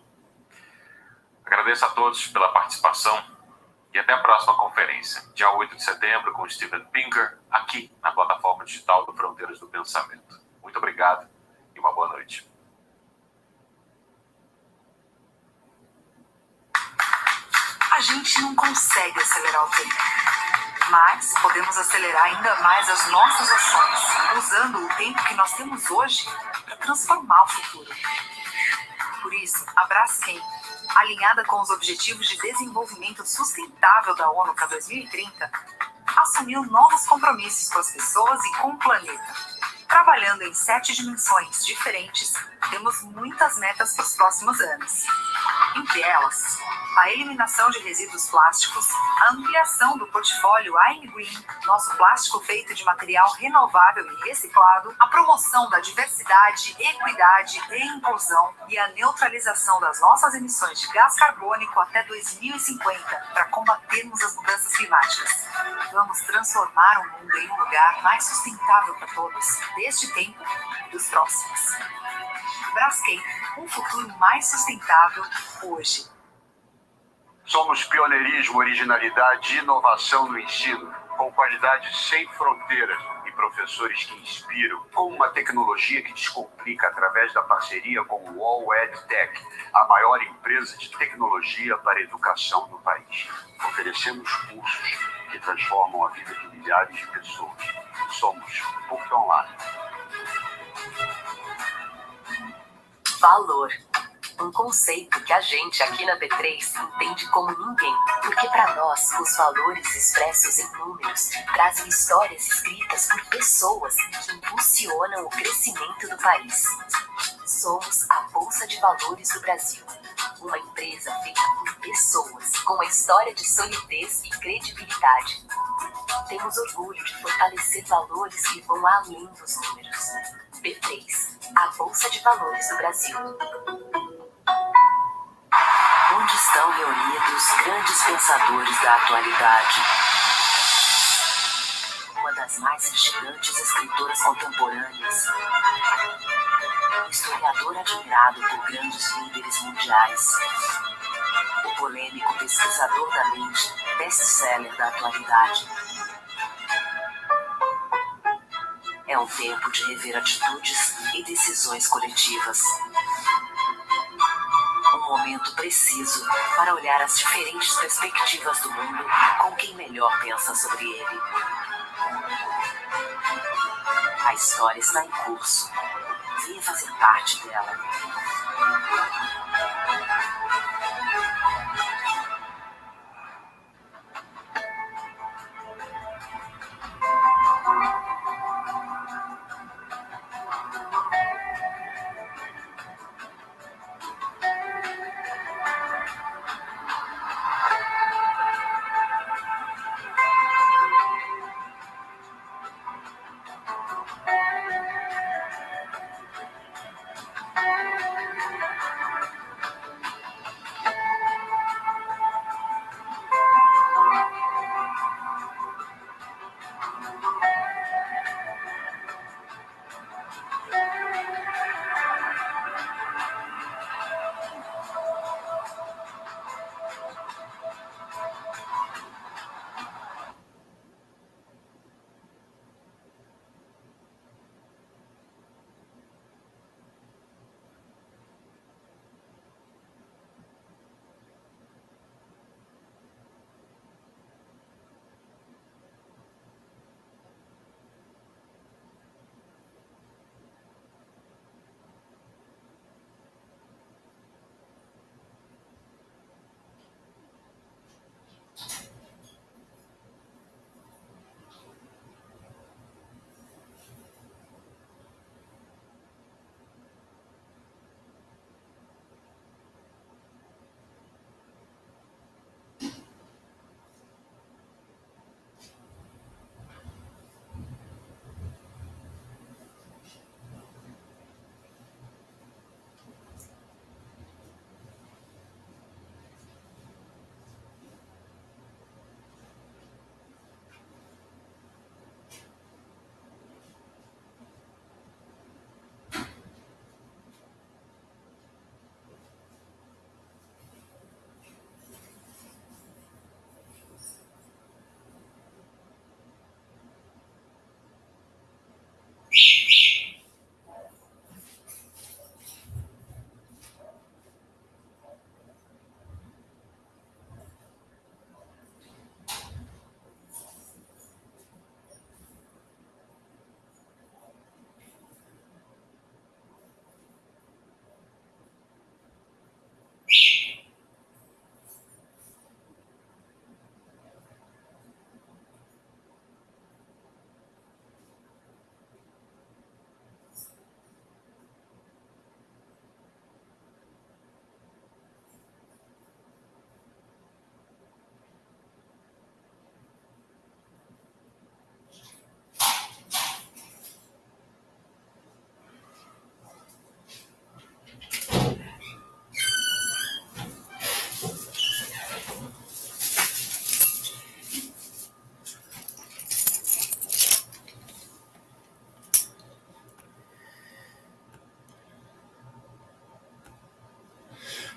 Agradeço a todos pela participação e até a próxima conferência, dia 8 de setembro, com Steven Pinker, aqui na plataforma digital do Fronteiras do Pensamento. Muito obrigado e uma boa noite. A gente não consegue acelerar o tempo, mas podemos acelerar ainda mais as nossas ações, usando o tempo que nós temos hoje para transformar o futuro. Por isso, a Braskem, alinhada com os Objetivos de Desenvolvimento Sustentável da ONU para 2030, assumiu novos compromissos com as pessoas e com o planeta. Trabalhando em 7 dimensões diferentes, temos muitas metas para os próximos anos. Entre elas, a eliminação de resíduos plásticos, a ampliação do portfólio Green, nosso plástico feito de material renovável e reciclado, a promoção da diversidade, equidade e inclusão e a neutralização das nossas emissões de gás carbônico até 2050 para combatermos as mudanças climáticas. Vamos transformar o mundo em um lugar mais sustentável para todos, deste tempo e dos próximos. Braskem, um futuro mais sustentável hoje. Somos pioneirismo, originalidade e inovação no ensino, com qualidade sem fronteiras e professores que inspiram, com uma tecnologia que descomplica através da parceria com o All EdTech, a maior empresa de tecnologia para a educação no país. Oferecemos cursos que transformam a vida de milhares de pessoas. Somos PUC Online. Valor. Um conceito que a gente aqui na B3 entende como ninguém, porque para nós os valores expressos em números trazem histórias escritas por pessoas que impulsionam o crescimento do país. Somos a Bolsa de Valores do Brasil, uma empresa feita por pessoas com uma história de solidez e credibilidade. Temos orgulho de fortalecer valores que vão além dos números. B3, a Bolsa de Valores do Brasil. Onde estão reunidos grandes pensadores da atualidade? Uma das das mais instigantes escritoras contemporâneas. Historiador admirado por grandes líderes mundiais. O polêmico pesquisador da mente, best-seller da atualidade. É um tempo de rever atitudes e decisões coletivas. Um momento preciso para olhar as diferentes perspectivas do mundo com quem melhor pensa sobre ele. A história está em curso. Venha fazer parte dela.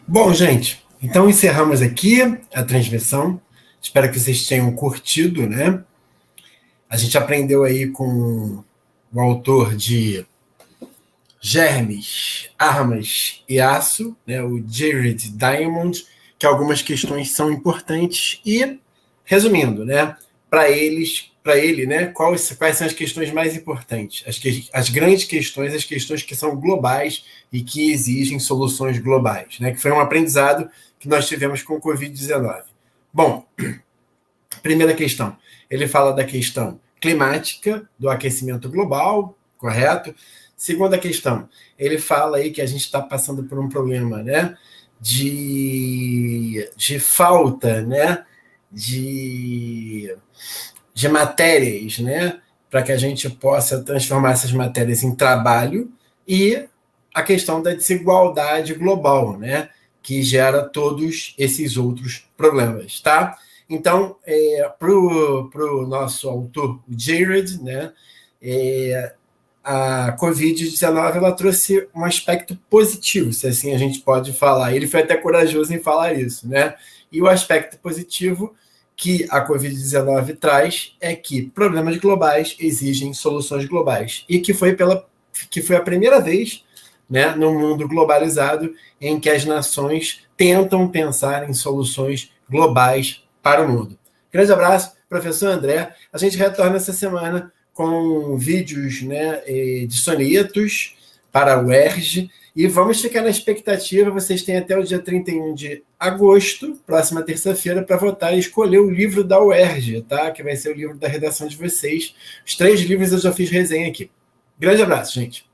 Bom, gente, então encerramos aqui a transmissão. Espero que vocês tenham curtido, né? A gente aprendeu aí com o autor de Germes, Armas e Aço, né, o Jared Diamond, que algumas questões são importantes e, resumindo, né, para ele, né, quais são as questões mais importantes? As grandes questões, as questões que são globais e que exigem soluções globais, né, que foi um aprendizado que nós tivemos com o Covid-19. Bom, primeira questão, ele fala da questão climática, do aquecimento global, correto? Segunda questão, ele fala aí que a gente está passando por um problema, né, de falta, né, de matérias, né, para que a gente possa transformar essas matérias em trabalho, e a questão da desigualdade global, né, que gera todos esses outros problemas, tá? Então, para o nosso autor, o Jared, né, a Covid-19 ela trouxe um aspecto positivo, se assim a gente pode falar. Ele foi até corajoso em falar isso, né? E o aspecto positivo que a Covid-19 traz é que problemas globais exigem soluções globais. E que foi a primeira vez, né, no mundo globalizado em que as nações tentam pensar em soluções globais para o mundo. Grande abraço, professor André. A gente retorna essa semana com vídeos, né, de sonetos para o UERJ, e vamos ficar na expectativa. Vocês têm até o dia 31 de agosto, próxima terça-feira, para votar e escolher o livro da UERJ, tá? Que vai ser o livro da redação de vocês. Os 3 livros eu já fiz resenha aqui. Grande abraço, gente.